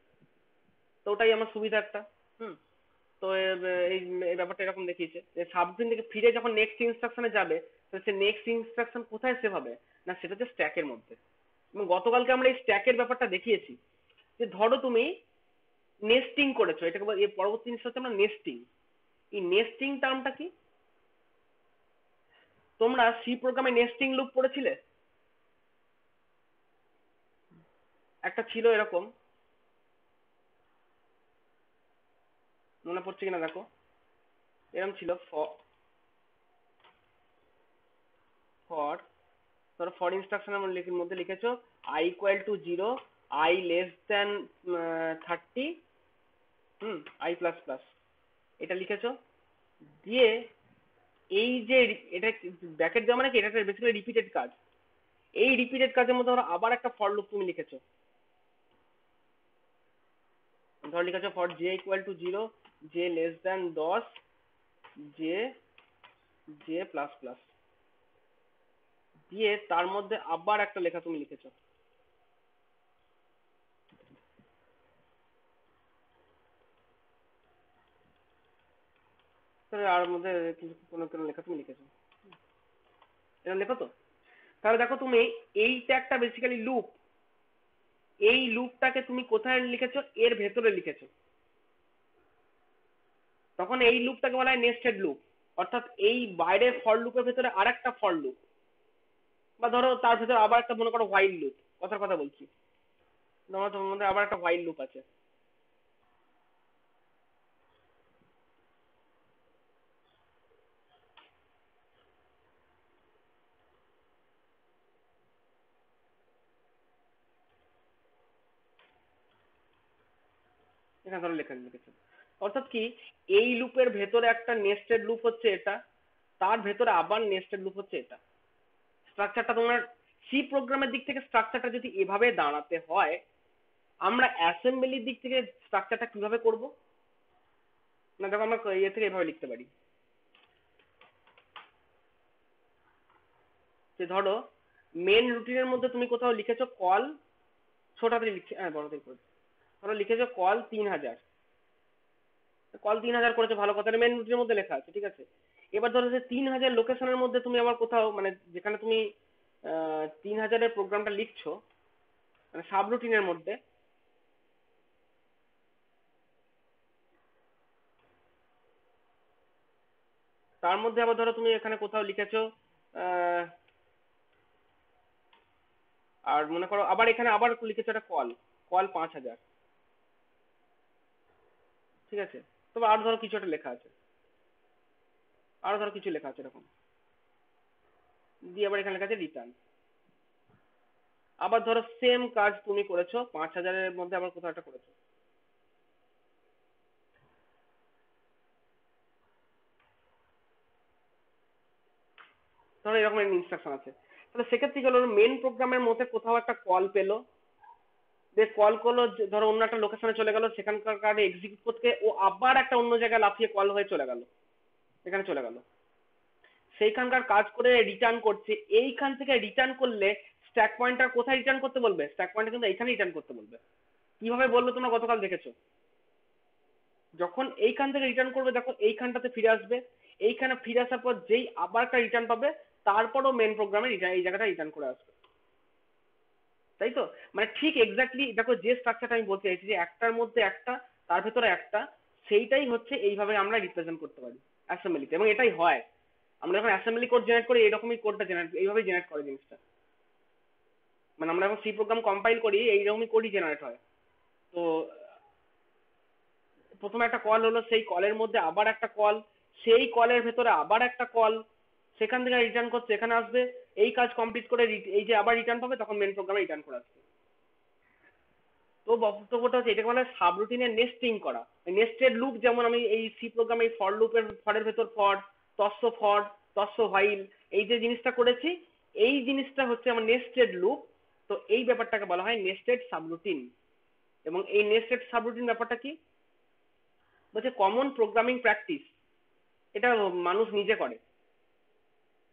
তো ওটাই আমার সুবিধা একটা। হুম। তো এই এই ব্যাপারটা এরকম দেখিয়েছে যে সাবরুটিন থেকে ফিরে যখন নেক্সট ইনস্ট্রাকশনে যাবে, তো সে নেক্সট ইনস্ট্রাকশন কোথায় সেভ হবে, না সেটা হচ্ছে স্ট্যাকের মধ্যে। এবং গতকালকে আমরা এই স্ট্যাকের ব্যাপারটা দেখিয়েছি, যে ধরো তুমি নেস্টিং করেছো, এটাকে এর পরবর্তী জিনিস হচ্ছে আমরা নেস্টিং। এই নেস্টিং টার্মটা কি? তোমরা সি প্রোগ্রামে নেস্টিং লুপ পড়েছিলে? একটা ছিল এরকম, মনে পড়ছে কিনা দেখো। এরকম ছিল ফর ধরো ফর ইনস্ট্রাকশনের মধ্যে লিখেছো i equal to 0, i less than 30, i plus plus, এটা লিখেছো। দিয়ে এই যে এটা ব্র্যাকেট দেওয়া মানে কি, এটা বেসিক্যালি রিপিটেড কাজ। এই রিপিটেড কাজের মধ্যে ধরো আবার একটা ফর লুপ তুমি লিখেছো, ধরো লিখেছো for j equal to 0, j less than 10, j plus plus, দিয়ে তার মধ্যে আবার একটা লেখা তুমি লিখেছো। আর মধ্যে কিছু কোনো কোনো লেখা তুমি লিখেছো, এরকম লেখো তো। তাহলে দেখো তুমি এই ট্যাগটা বেসিক্যালি লুপ, এই লুপটাকে তুমি কোথায় লিখেছো, এর ভেতরে লিখেছো। তখন এই লুপটাকে বলা হয় নেস্টেড লুপ, অর্থাৎ এই বাইরের ফর লুপের ভেতরে আরেকটা ফর লুপ, বা ধরো তার ভেতরে আবার একটা মনে করো হোয়াইল লুপ, কথার কথা বলছি, ধরো তোমার মধ্যে আবার একটা হোয়াইল লুপ আছে। এখানে ধরো লেখা লিখেছো, অর্থাৎ কি এই লুপের ভেতরে একটা নেস্টেড লুপ হচ্ছে এটা, তার ভেতরে আবার নেস্টেড লুপ হচ্ছে এটা। স্ট্রাকচারটা তোমার সি প্রোগ্রামের দিক থেকে স্ট্রাকচারটা যদি এভাবে দাঁড়াতে হয়, আমরা অ্যাসেম্বলির দিক থেকে স্ট্রাকচারটা কিভাবে করব? না দেখো আমরা ইয়ে থেকে এভাবে লিখতে পারি, যে ধরো মেন রুটিনের মধ্যে তুমি কোথাও লিখেছো কল, ছোটাতে লিখছে, হ্যাঁ বড়তে করে, ধরো লিখেছো কল 3000, কল 3000 করেছো, ভালো কথা, মেন রুটিনের মধ্যে লেখা আছে, ঠিক আছে। এবার ধরো যে 3000 লোকেশনের মধ্যে তুমি আবার কোথাও, মানে যেখানে তুমি 3000-এর প্রোগ্রামটা লিখছো, মানে সাব রুটিনের মধ্যে, তার মধ্যে আবার ধরো তুমি এখানে কোথাও লিখেছো আর মনে করো আবার এখানে আবার লিখেছো একটা কল, কল 5000, ঠিক আছে। তবে আর ধরো কিছু একটা লেখা আছে, আরো ধরো কিছু লেখা আছে এরকম, দিয়ে আবার এখানে লেখা আছে রিটার্ন। আবার ধরো সেম কাজ তুমি করেছো 5000-এর মধ্যে আবার কোথাও একটা করেছো, ধরো এরকম ইনস্ট্রাকশন আছে। তাহলে সেক্ষেত্রে কি হলো, মেন প্রোগ্রামের মধ্যে কোথাও একটা কল পেলো, যে কল করলো, ধরো অন্য একটা লোকেশনে চলে গেল, সেখানকার কার্ডে এক্সিকিউট করতে ও আবার একটা অন্য জায়গায় লাফিয়ে কল হয়ে চলে গেল, এখানে চলে গেল, সেইখানকার কাজ করে রিটার্ন করছে। এইখান থেকে রিটার্ন করলে স্ট্যাক পয়েন্টার কোথায় রিটার্ন করতে বলবে? স্ট্যাক পয়েন্টার কিন্তু এইখানে রিটার্ন করতে বলবে। কিভাবে বললো তোমরা গতকাল দেখেছো, যখন এইখান থেকে রিটার্ন করবে দেখো এইখানটাতে ফিরে আসবে, এইখানে ফিরে আসার পর যেই আবার একটা রিটার্ন পাবে, তারপরও মেন প্রোগ্রামে এই জায়গাটা রিটার্ন করে আসবে, তাই তো? মানে ঠিক এক্স্যাক্টলি দেখো যে স্ট্রাকচারটা আমি বলতে চাইছি, যে একটার মধ্যে একটা, তার ভেতরে একটা, সেইটাই হচ্ছে এইভাবে আমরা রিপ্রেজেন্ট করতে পারি অ্যাসেম্বলিতে, এবং এটাই হয়। আমরা যখন অ্যাসেম্বলি কোড জেনারেট করি এরকমই কোডটা জেনারেট, এইভাবেই জেনারেট করে জিনিসটা, মানে আমরা যখন সি প্রোগ্রাম কম্পাইল করি এইরকমই কোডই জেনারেট হয়। তো প্রথমে একটা কল হলো, সেই কলের মধ্যে আবার একটা কল, সেই কলের ভেতরে আবার একটা কল, সেখান থেকে রিটার্ন করছে এখানে আসবে, এই কাজ কমপ্লিট করে এই যে আবার রিটার্ন পাবে, তখন মেন প্রোগ্রামে রিটার্ন করে আসবে। তো বক্তব্যটা হচ্ছে এটাকে বলা হয় সাবরুটিনের নেস্টিং করা, নেস্টেড লুপ। যেমন আমি এই সি প্রোগ্রামে ফর লুপের ফরের ভেতর ফর, তস্য ভাইল, এই যে জিনিসটা করেছি, এই জিনিসটা হচ্ছে আমার নেস্টেড লুপ। তো এই ব্যাপারটাকে বলা হয় নেস্টেড সাবরুটিন। এবং এই নেস্টেড সাবরুটিন ব্যাপারটা কি বলছে, কমন প্রোগ্রামিং প্র্যাকটিস, এটা মানুষ নিজে করে,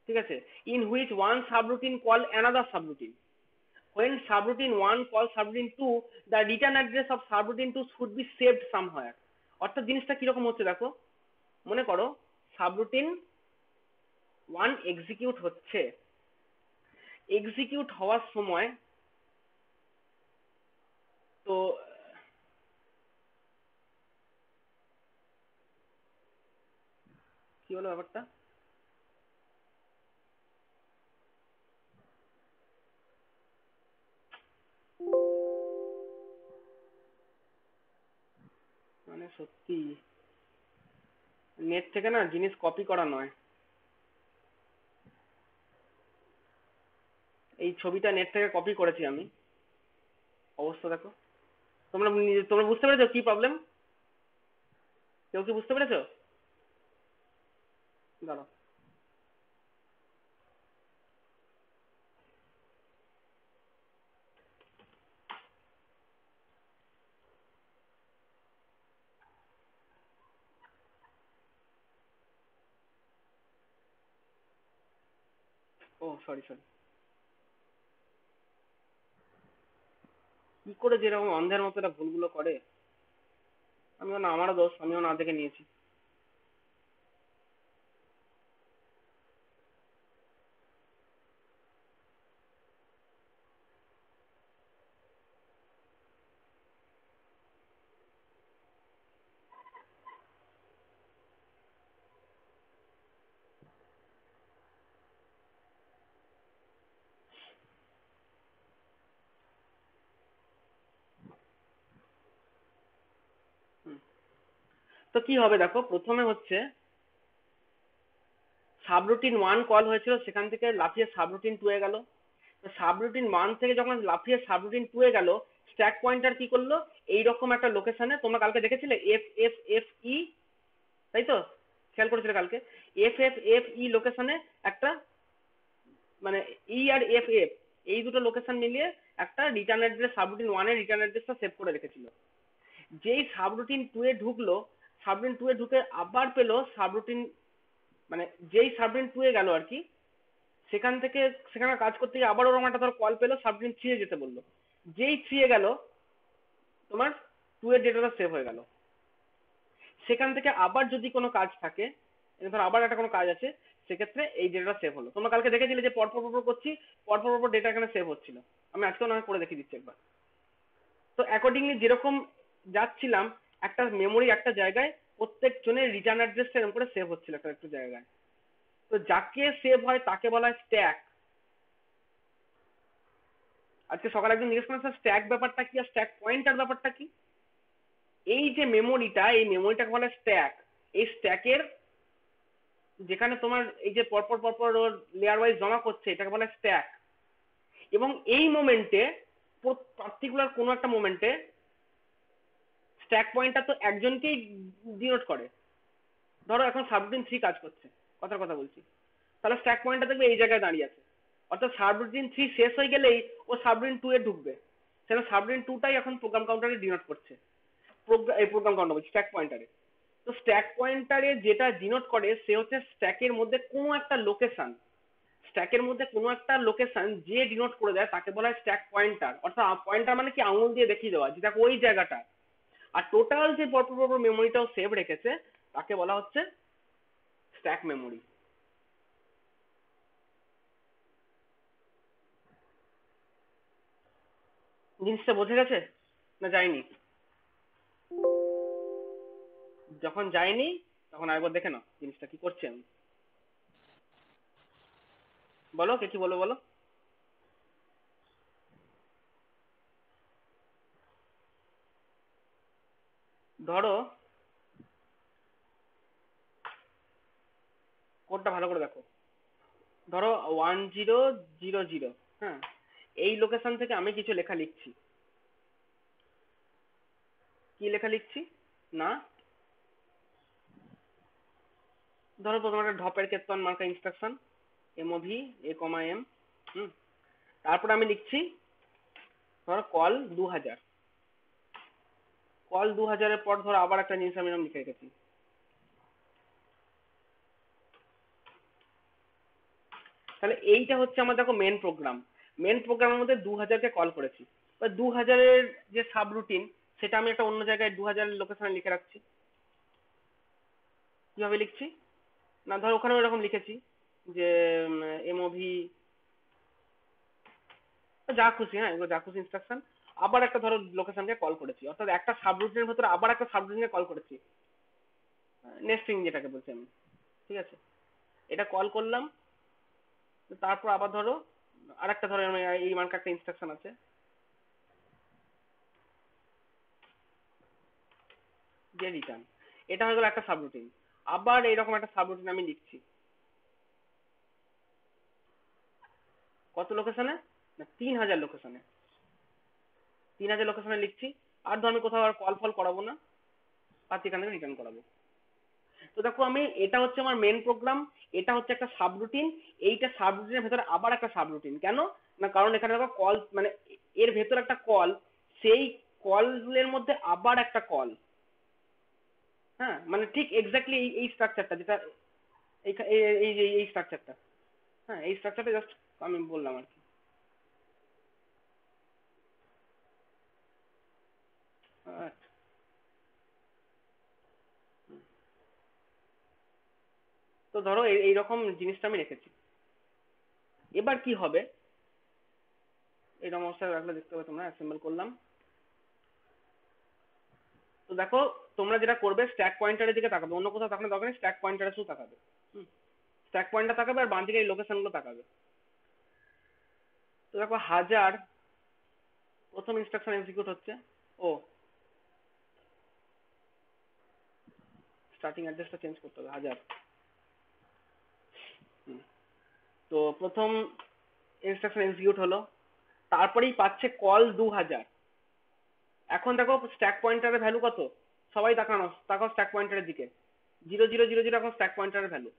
ঠিক আছে। In which one subroutine call another subroutine, when subroutine 1 calls subroutine 2, the return address of subroutine 2 should be saved somewhere। অর্থাৎ জিনিসটা কিরকম হচ্ছে দেখো, মনে করো সাবরুটিন 1 এক্সিকিউট হচ্ছে, এক্সিকিউট হওয়ার সময় তো কি হলো ব্যাপারটা, মানে সত্যি নেট থেকে না জিনিস কপি করা নয়। এই ছবিটা নেট থেকে কপি করেছি আমি, অবস্থা দেখো। তোমরা বুঝতে পেরেছো কি প্রবলেম? কেউ কি বুঝতে পেরেছো? দাঁড়াও, ও সরি সরি, কি করে যেরকম অন্ধের মতো এরা ভুলগুলো করে, আমিও না, আমারও দোষ, আমিও না দেখে নিয়েছি। হুম, তো কি হবে দেখো, প্রথমে হচ্ছে সাবরুটিন 1 কল হয়েছিল, সেখান থেকে লাফিয়ে সাবরুটিন 2 এ গেল। তো সাবরুটিন 1 থেকে যখন লাফিয়ে সাবরুটিন 2 এ গেল, স্ট্যাক পয়েন্টার কি করলো, এইরকম একটা লোকেশনে, তোমরা কালকে দেখেছিলে এফ এফ এফ ই, তাই তো, খেয়াল করেছিলে কালকে, এফ এফ এফ ই লোকেশনে একটা, মানে ই আর এফ এফ, এই দুটো লোকেশন মিলিয়ে একটা রিটার্ন অ্যাড্রেস সাবরুটিন 1 এর রিটার্ন অ্যাড্রেসটা সেভ করে রেখেছিল। যেই সাবরুটিন 2 এ ঢুকলো, সাবরুটিন 2 এ ঢুকে আবার পেলো সাবরুটিন, মানে যেই সাবরুটিন 2 এ গেল আর কি, সেখান থেকে সেখানে কাজ করতে গিয়ে আবার ওরকম একটা ধর কল পেলো, সাবরুটিন 3 এ যেতে বললো। যেই 3 এ গেল, তোমার 2 এর ডেটাটা সেভ হয়ে গেল। সেখান থেকে আবার যদি কোনো কাজ থাকে, ধর আবার একটা কোনো কাজ আছে, সেক্ষেত্রে এই ডেটাটা সেভ হলো। তোমরা কালকে দেখেছিলে যে পরপর পরপর করছি, পরপর পরপর ডেটা এখানে সেভ হচ্ছিল। আমি আজকেও না হয় করে দেখিয়ে দিচ্ছি একবার। তো অ্যাকর্ডিংলি যেরকম যাচ্ছিলাম, একটা মেমোরি একটা জায়গায় প্রত্যেক জনের রিটার্ন অ্যাড্রেসটা এরকম করে সেভ হচ্ছিল একটা একটা জায়গায়। তো যাকে সেভ হয় তাকে বলা হয় স্ট্যাক। আজকে সকালে একজন জিজ্ঞেস করেন, স্ট্যাক ব্যাপারটা কি আর স্ট্যাক পয়েন্টার ব্যাপারটা কি। এই যে মেমোরিটা, এই মেমোরিটাকে বলা হয় স্ট্যাক। এই স্ট্যাকের যেখানে তোমার এই যে পরপর পরপর লেয়ার ওয়াইজ জমা করছে, এটাকে বলা হয় স্ট্যাক। এবং এই মোমেন্টে, পার্টিকুলার কোনো একটা মোমেন্টে, স্ট্যাক পয়েন্টার তো একজনকেই ডিনোট করে। ধরো এখন সাবরুটিন 3 কাজ করছে, কথার কথা বলছি, তাহলে স্ট্যাক পয়েন্টার দেখবে এই জায়গায় দাঁড়িয়ে আছে। অর্থাৎ সাবরুটিন 3 শেষ হয়ে গেলেই ও সাবরুটিন 2 এ ঢুকবে, সেটা সাবরুটিন 2টাই এখন প্রোগ্রাম কাউন্টারে ডিনোট করছে। এই প্রোগ্রাম কাউন্টার বলছি, স্ট্যাক পয়েন্টারে। তো স্ট্যাক পয়েন্টারে যেটা ডিনোট করে সে হচ্ছে স্ট্যাকের মধ্যে কোনো একটা লোকেশন, স্ট্যাকের মধ্যে কোনো একটা লোকেশন যে ডিনোট করে দেয় তাকে বলা হয় স্ট্যাক পয়েন্টার। অর্থাৎ পয়েন্টার মানে কি, আঙুল দিয়ে দেখিয়ে দেওয়া যে দেখো ওই জায়গাটা। আর টোটাল যে পরপর পরপর মেমোরিটাও সেভ রেখেছে তাকে বলা হচ্ছে স্ট্যাক মেমোরি। জিনিসটা বোঝা গেছে না যায়নি? যখন যায়নি তখন আরেকবার দেখে নাও জিনিসটা কি করছি আমি। বলো, কে কি বলো বলো। ধরো কোডটা ভালো করে দেখো। ধরো 1000, হ্যাঁ, এই লোকেশন থেকে আমি কিছু লেখা লিখছি। কি লেখা লিখছি না, ধরো প্রথমে একটা ঢপের কেতন মার্কা ইনস্ট্রাকশন এমওভি এ কমা এম, তারপর আমি লিখছি ধরো কল 2000, কল 2000 পর ধরো আবার একটা জিনিস আমি এরকম লিখে রেখেছি। তাহলে এইটা হচ্ছে আমার দেখো মেন প্রোগ্রাম। মেন প্রোগ্রামের মধ্যে 2000 কে কল করেছি, এবার 2000 এর যে সাব রুটিন সেটা আমি একটা অন্য জায়গায় 2000 লোকেশনে লিখে রাখছি। কিভাবে লিখছি না, ধরো ওখানে এরকম লিখেছি যে এমওভি যা খুশি, হ্যাঁ এগুলো যা খুশি ইনস্ট্রাকশন, আবার একটা ধরো লোকেশনকে কল করেছি, অর্থাৎ একটা সাবরুটিনের ভেতরে আবার একটা সাবরুটিনকে কল করেছি, নেস্টিং যেটাকে বলছি আমি। ঠিক আছে, এটা কল করলাম, তারপর আবার ধরো আরেকটা ধরো এই মার্কা একটা ইনস্ট্রাকশন আছে, যে রিটার্ন, এটা হয়ে গেল একটা সাবরুটিন। আবার এইরকম একটা সাবরুটিন আমি লিখছি কত লোকেশনে না 3000 লোকেশনে, 3000 লোকেশনে লিখছি। আর ধর আমি কোথাও আর কল ফল করাবো না, আর সেখান থেকে রিটার্ন করাবো। তো দেখো আমি এটা হচ্ছে আমার মেন প্রোগ্রাম, এটা হচ্ছে একটা সাবরুটিন, এইটা সাবরুটিনের ভেতরে আবার একটা সাবরুটিন। কেন না, কারণ এখানে দেখো কল মানে এর ভেতর একটা কল, সেই কলের মধ্যে আবার একটা কল, হ্যাঁ মানে ঠিক এক্স্যাক্টলি এই স্ট্রাকচারটা যেটা এই এই এই এই স্ট্রাকচারটা, হ্যাঁ এই স্ট্রাকচারটা জাস্ট আমি বললাম আর কি। আচ্ছা, তো ধরো এইরকম জিনিসটা আমি রেখেছি। এবার কি হবে, এরকম অবস্থায় রাখলে দেখতে পাবে তোমরা, অ্যাসেম্বল করলাম। তো দেখো তোমরা যেটা করবে স্ট্যাক পয়েন্টারের দিকে তাকাবে, অন্য কোথাও তাকানোর দরকার নেই, স্ট্যাক পয়েন্টারে শুধু তাকাবে। স্ট্যাক পয়েন্টার তাকাবে আর বাঁ দিকে এই লোকেশন গুলো তাকাবে। তো দেখো 1000 প্রথম ইনস্ট্রাকশন এক্সিকিউট হচ্ছে। ও স্টার্টিং অ্যাড্রেসটা চেঞ্জ করতে হবে 1000। তো প্রথম ইনস্ট্রাকশন এক্সিকিউট হলো, তারপরেই পাচ্ছে কল 2000। এখন দেখো স্ট্যাক পয়েন্টারের ভ্যালু কত, সবাই তাকাও স্ট্যাক পয়েন্টারের দিকে, 0000 এখন স্ট্যাক পয়েন্টারের ভ্যালু।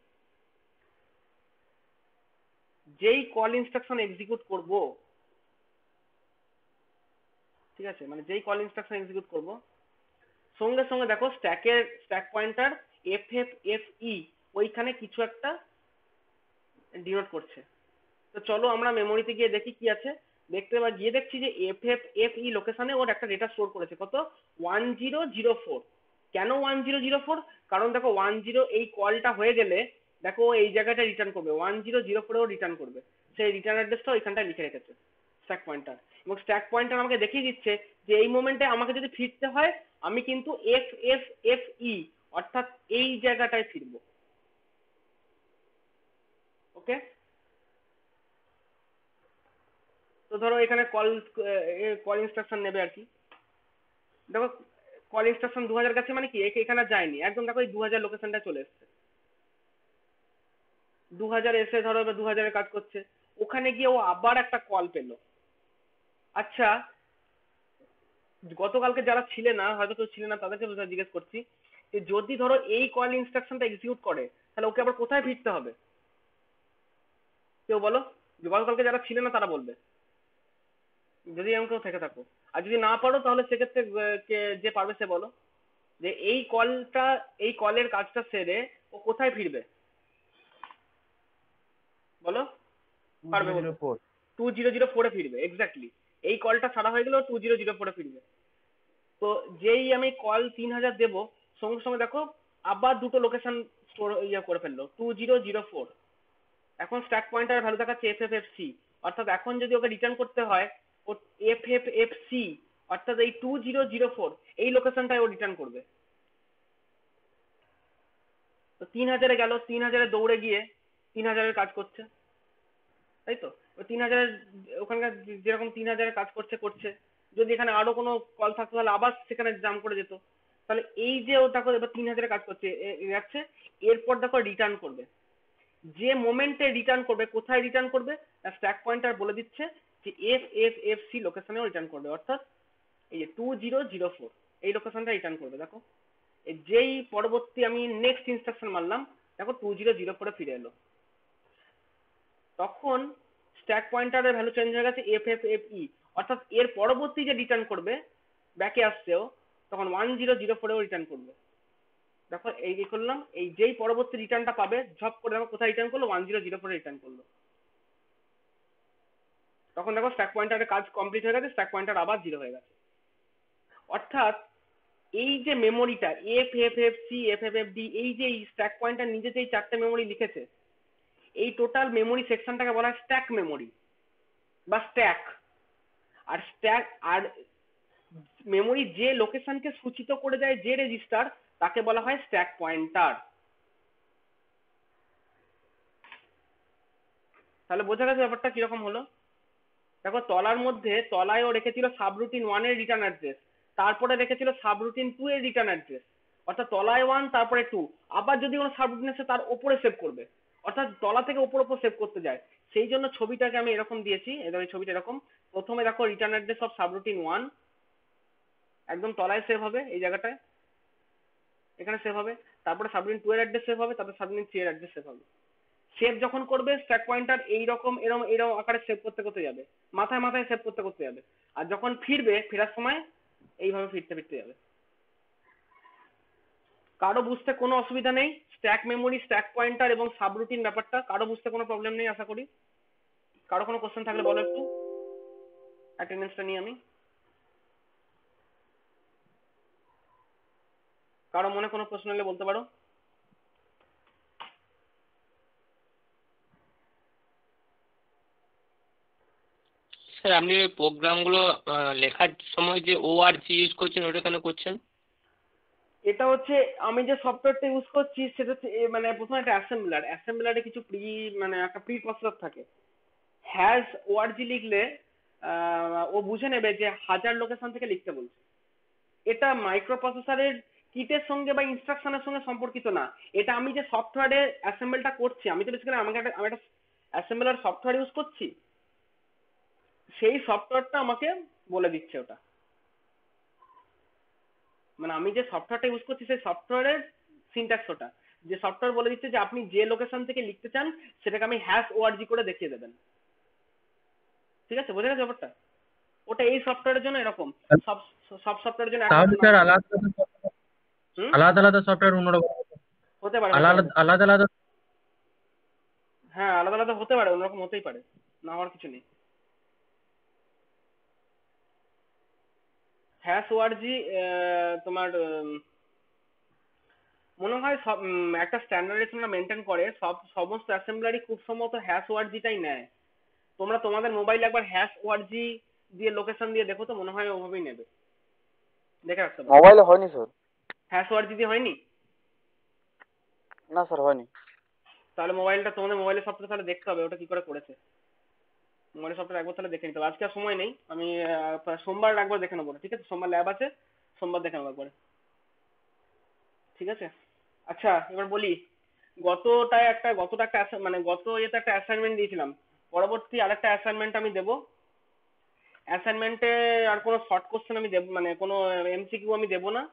যেই কল ইনস্ট্রাকশন এক্সিকিউট করব, ঠিক আছে, মানে যেই কল ইনস্ট্রাকশন এক্সিকিউট করব সঙ্গে সঙ্গে দেখো স্ট্যাক পয়েন্টার FFFE ওইখানে কিছু একটা ডিনোট করছে। তো চলো আমরা মেমোরিতে গিয়ে দেখি কি আছে। দেখতে বা গিয়ে দেখছি যে FFFE লোকেশনে ওর একটা ডেটা স্টোর করেছে, কত 1004। কেন 1004? কারণ দেখো 10 এই কলটা হয়ে গেলে দেখো এই জায়গাটা রিটার্ন করবে, 1004 ও রিটার্ন করবে, সেই রিটার্ন অ্যাড্রেসটা ওইখানটায় লিখে রেখেছে স্ট্যাক পয়েন্টার। এবং স্ট্যাক পয়েন্টার আমাকে দেখিয়ে দিচ্ছে যে এই মোমেন্টে আমাকে যদি ফিরতে হয় আমি কিন্তু FFFE অর্থাৎ এই জায়গাটায় ফিরবো। ওকে, তো ধরো এখানে কল ইনস্ট্রাকশন নেবে আর কি। দেখো কল ইনস্ট্রাকশন 2000 কাছে মানে কি এখানে যায়নি, একদম দেখো এই 2000 লোকেশনটা চলে এসছে। 2000 এসে ধরো এবার 2000 এর কাজ করছে, ওখানে গিয়ে ও আবার একটা কল পেলো। আচ্ছা, গতকালকে যারা ছিলে না, হয়তো কেউ ছিলে না, তাদেরকে জিজ্ঞেস করছি যে যদি ধরো এই কল ইনস্ট্রাকশনটা এক্সিকিউট করে তাহলে ওকে আবার কোথায় ফিরতে হবে, কেউ বলো। গতকালকে যারা ছিলে না তারা বলবে, যদি এমন কেউ থেকে থাকো। আর যদি না পারো তাহলে সেক্ষেত্রে যে পারবে সে বলো যে এই কলের কাজটা সেরে ও কোথায় ফিরবে, বলো। পারবে বলো। 2004 এ ফিরবে, এক্স্যাক্টলি। এই কলটা সারা হয়ে গেলেও 2004 এ ফিরবে। তো যেই আমি কল 3000 দেবো সঙ্গে সঙ্গে দেখো আবার দুটো লোকেশন স্টোর করে ফেললো 2004। এখন স্ট্যাক পয়েন্টার ভ্যালু দেখাচ্ছে FFFC, অর্থাৎ এখন যদি ওকে রিটার্ন করতে হয় ও FFFC অর্থাৎ এই 2004 এই লোকেশনটায় ও রিটার্ন করবে। তো 3000 গেল, 3000 দৌড়ে গিয়ে 3000 কাজ করছে, তাই তো। 3000 ওখানকার যেরকম 3000 কাজ করছে, যদি এখানে আরো কোনো কল থাকতো তাহলে আবার সেখানে জাম্প করে যেত। তাহলে এই যে ও দেখো এবার 3000 কাজ করছে যাচ্ছে, এরপর দেখো রিটার্ন করবে। যে মোমেন্টে রিটার্ন করবে, কোথায় রিটার্ন করবে, স্ট্যাক পয়েন্টার বলে দিচ্ছে যে FFFC লোকেশনেও রিটার্ন করবে, অর্থাৎ এই যে 2004। এই লোকেশনটা রিটার্ন করবে। দেখো যেই পরবর্তী আমি নেক্সট ইনস্ট্রাকশন মারলাম, দেখো 2004 ফিরে এলো। তখন স্ট্যাক পয়েন্টারের ভ্যালু চেঞ্জ হয়ে গেছে FFFE, অর্থাৎ এর পরবর্তী যে রিটার্ন করবে ব্যাকে আসছেও, তখন 1004 রিটার্ন করবে। দেখো এই কি করলাম, এই যেই পরবর্তী রিটার্নটা পাবে ঝপ করে দেখো কোথায় রিটার্ন করলো, 1004 রিটার্ন করলো। তখন দেখো স্ট্যাক পয়েন্টারের কাজ কমপ্লিট হয়ে গেছে, স্ট্যাক পয়েন্টার আবার 0 হয়ে গেছে। অর্থাৎ এই যে মেমোরিটা FFFC FFFD, এই যে স্ট্যাক পয়েন্টার নিজে যেই 4টে মেমোরি লিখেছে, এই টোটাল মেমোরি সেকশনটাকে বলা হয় স্ট্যাক মেমোরি বা স্ট্যাক। আর স্ট্যাক আর মেমোরি যে লোকেশনকে সূচিত করে দেয় যে রেজিস্টার, তাকে বলা হয় স্ট্যাক পয়েন্টার। তাহলে বোঝা গেছে ব্যাপারটা কিরকম হলো। দেখো তলার মধ্যে তলায়ও রেখেছিল সাবরুটিন 1 এর রিটার্ন অ্যাড্রেস, তারপরে রেখেছিল সাবরুটিন 2 এর রিটার্ন অ্যাড্রেস, অর্থাৎ তলায় 1 তারপরে 2, আবার যদি কোনো সাবরুটিন আছে তার উপরে সেভ করবে, অর্থাৎ তলা থেকে উপর উপর সেভ করতে যায়। সেই জন্য ছবিটাকে আমি এরকম দিয়েছি, এবার এই ছবিটা এরকম, প্রথমে দেখো রিটার্ন অ্যাড্রেস অফ সাবরুটিন 1 একদম তলায় সেভ হবে, এই জায়গাটায় এখানে সেভ হবে, তারপরে সাবরুটিন 2 এর অ্যাড্রেস সেভ হবে, তারপরে সাবরুটিন 3 এর অ্যাড্রেস সেভ হবে। সেভ যখন করবে স্ট্যাক পয়েন্টার এইরকম এরকম এরকম আকারে সেভ করতে করতে যাবে, মাথায় মাথায় সেভ করতে করতে যাবে, আর যখন ফিরবে ফেরার সময় এইভাবে ফিরতে ফিরতে যাবে। কারো বুঝতে কোনো অসুবিধা নেই? স্ট্যাক মেমোরি, স্ট্যাক পয়েন্টার এবং সাবরুটিন ব্যাপারটা কারো বুঝতে কোনো প্রবলেম নেই আশা করি। কারো কোনো কোশ্চেন থাকলে বলো একটু, অ্যাটেন্ডেন্সটা নিয়ে আমি। কারো মনে কোনো প্রশ্ন হলে বলতে পারো। স্যার আপনি ওই প্রোগ্রামগুলো লেখার সময় যে ORG ইউজ করছেন ওটা কেন করছেন? এটা হচ্ছে আমি যে সফটওয়্যারটা ইউজ করছি সেটা হচ্ছে মানে প্রথমে একটা অ্যাসেম্বলারে কিছু মানে একটা প্রি প্রসেসর থাকে। হ্যাজ ওআরজি লিখলে ও বুঝে নেবে যে 1000 লোকেশন থেকে লিখতে বলছে। এটা মাইক্রো প্রসেসরের কিটের সঙ্গে বা ইনস্ট্রাকশনের সঙ্গে সম্পর্কিত না। এটা আমি যে সফটওয়্যারে অ্যাসেম্বলটা করছি, আমি তো বেসিক্যালি আমি একটা অ্যাসেম্বলার সফটওয়্যার ইউজ করছি, সেই সফটওয়্যারটা আমাকে বলে দিচ্ছে ওটা। মানে আমি যে সফটওয়্যারটা ইউজ করছি সেই সফটওয়্যারের সিনট্যাক্স ওটা, যে সফটওয়্যার বলে দিচ্ছে যে আপনি যে লোকেশন থেকে লিখতে চান সেটাকে আমি হ্যাশ ওআরজি করে দেখিয়ে দেবেন। ঠিক আছে, বোঝা গেছে ব্যাপারটা? ওটা এই সফটওয়্যারের জন্য এরকম, সব সব সফটওয়্যারের জন্য তাহলে স্যার হুম, আলাদা আলাদা সফটওয়্যার অন্যরকম, হতে পারে আলাদা আলাদা আলাদা। হ্যাঁ আলাদা আলাদা হতে পারে, অন্যরকম হতেই পারে, না হওয়ার কিছু নেই। হ্যাশ ওআরজি তোমার মনে হয় সব একটা স্ট্যান্ডার্ডাইজেশন মেনটেন করে, সমস্ত অ্যাসেম্বলারই খুব সম্ভবত হ্যাশ ওআরজিটাই নেয়। তোমরা তোমাদের মোবাইলে একবার হ্যাশ ওআরজি দিয়ে লোকেশন দিয়ে দেখো তো, মনে হয় ওভাবেই নেবে, দেখে রাখতে পারো। মোবাইলে হয়নি স্যার। হ্যাশ ওআরজি দিয়ে হয়নি? না স্যার হয়নি। তাহলে মোবাইলটা তোমাদের মোবাইলের সফটওয়্যার তাহলে দেখতে হবে ওটা কি করে করেছে। মোবাইলের সফটওয়্যার একবার তাহলে দেখে নিতে হবে। আজকে আর সময় নেই, আমি সোমবার একবার দেখে নেবো, ঠিক আছে? সোমবার ল্যাব আছে, সোমবার দেখে নেবো একবারে, ঠিক আছে? আচ্ছা এবার বলি, গতটা একটা মানে গত ইয়েতে একটা অ্যাসাইনমেন্ট দিয়েছিলাম, পরবর্তী আরেকটা অ্যাসাইনমেন্ট আমি দেবো। অ্যাসাইনমেন্টে আর কোনো শর্ট কোশ্চেন আমি দেব মানে কোনো এমসিকিউ আমি দেবো না।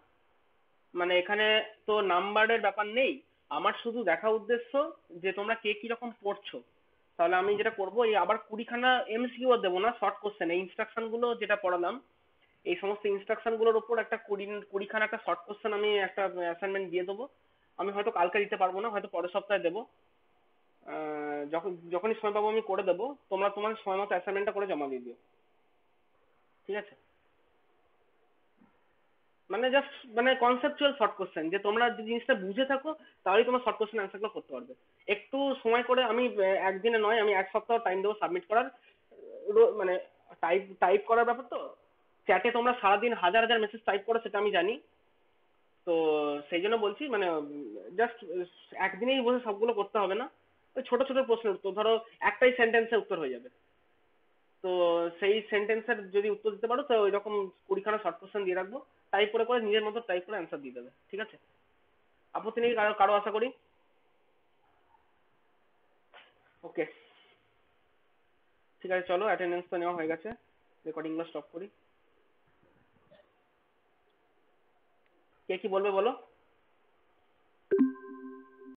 মানে এখানে তো নাম্বারের ব্যাপার নেই, আমার শুধু দেখা উদ্দেশ্য যে তোমরা কে কিরকম পড়ছো। তাহলে আমি যেটা করবো, এই আবার 20খানা এমসিকিউ আর দেবো না, শর্ট কোশ্চেন এই ইনস্ট্রাকশন গুলো যেটা পড়ালাম এই সমস্ত ইনস্ট্রাকশন গুলোর উপর একটা 20খানা একটা শর্ট কোশ্চেন আমি একটা অ্যাসাইনমেন্ট দিয়ে দেবো। আমি হয়তো কালকে দিতে পারবো না, হয়তো পরের সপ্তাহে দেবো। যখনই সময় পাবো আমি করে দেবো, তোমরা তোমার সময় মতো অ্যাসাইনমেন্টটা করে জমা দিয়ে দিও, ঠিক আছে? মানে জাস্ট মানে কনসেপচুয়াল শর্ট কোশ্চেন, যে তোমরা যে জিনিসটা বুঝে থাকো তাহলেই তোমার শর্ট কোশ্চেন অ্যান্সারগুলো করতে পারবে। একটু সময় করে, আমি একদিনে নয়, আমি এক সপ্তাহ টাইম দেবো সাবমিট করার। মানে টাইপ করার ব্যাপার তো, চ্যাটে তোমরা সারাদিন হাজার হাজার মেসেজ টাইপ করো সেটা আমি জানি, তো সেই জন্য বলছি মানে জাস্ট একদিনেই বসে সবগুলো করতে হবে না। ওই ছোট ছোট প্রশ্নের উত্তর, ধরো একটাই সেন্টেন্সে উত্তর হয়ে যাবে, তো সেই সেন্টেন্সের যদি উত্তর দিতে পারো তো ওই রকম 20খানা শর্ট কোশ্চেন দিয়ে রাখবো, টাইপ করে করে নিজের মতো টাইপ করে অ্যান্সার দিয়ে দেবে, ঠিক আছে? আপত্তি নেই কারো কারো আশা করি। ওকে, ঠিক আছে, চলো অ্যাটেন্ডেন্স তো নেওয়া হয়ে গেছে, রেকর্ডিংগুলো স্টপ করি। কে কি বলবে বলো?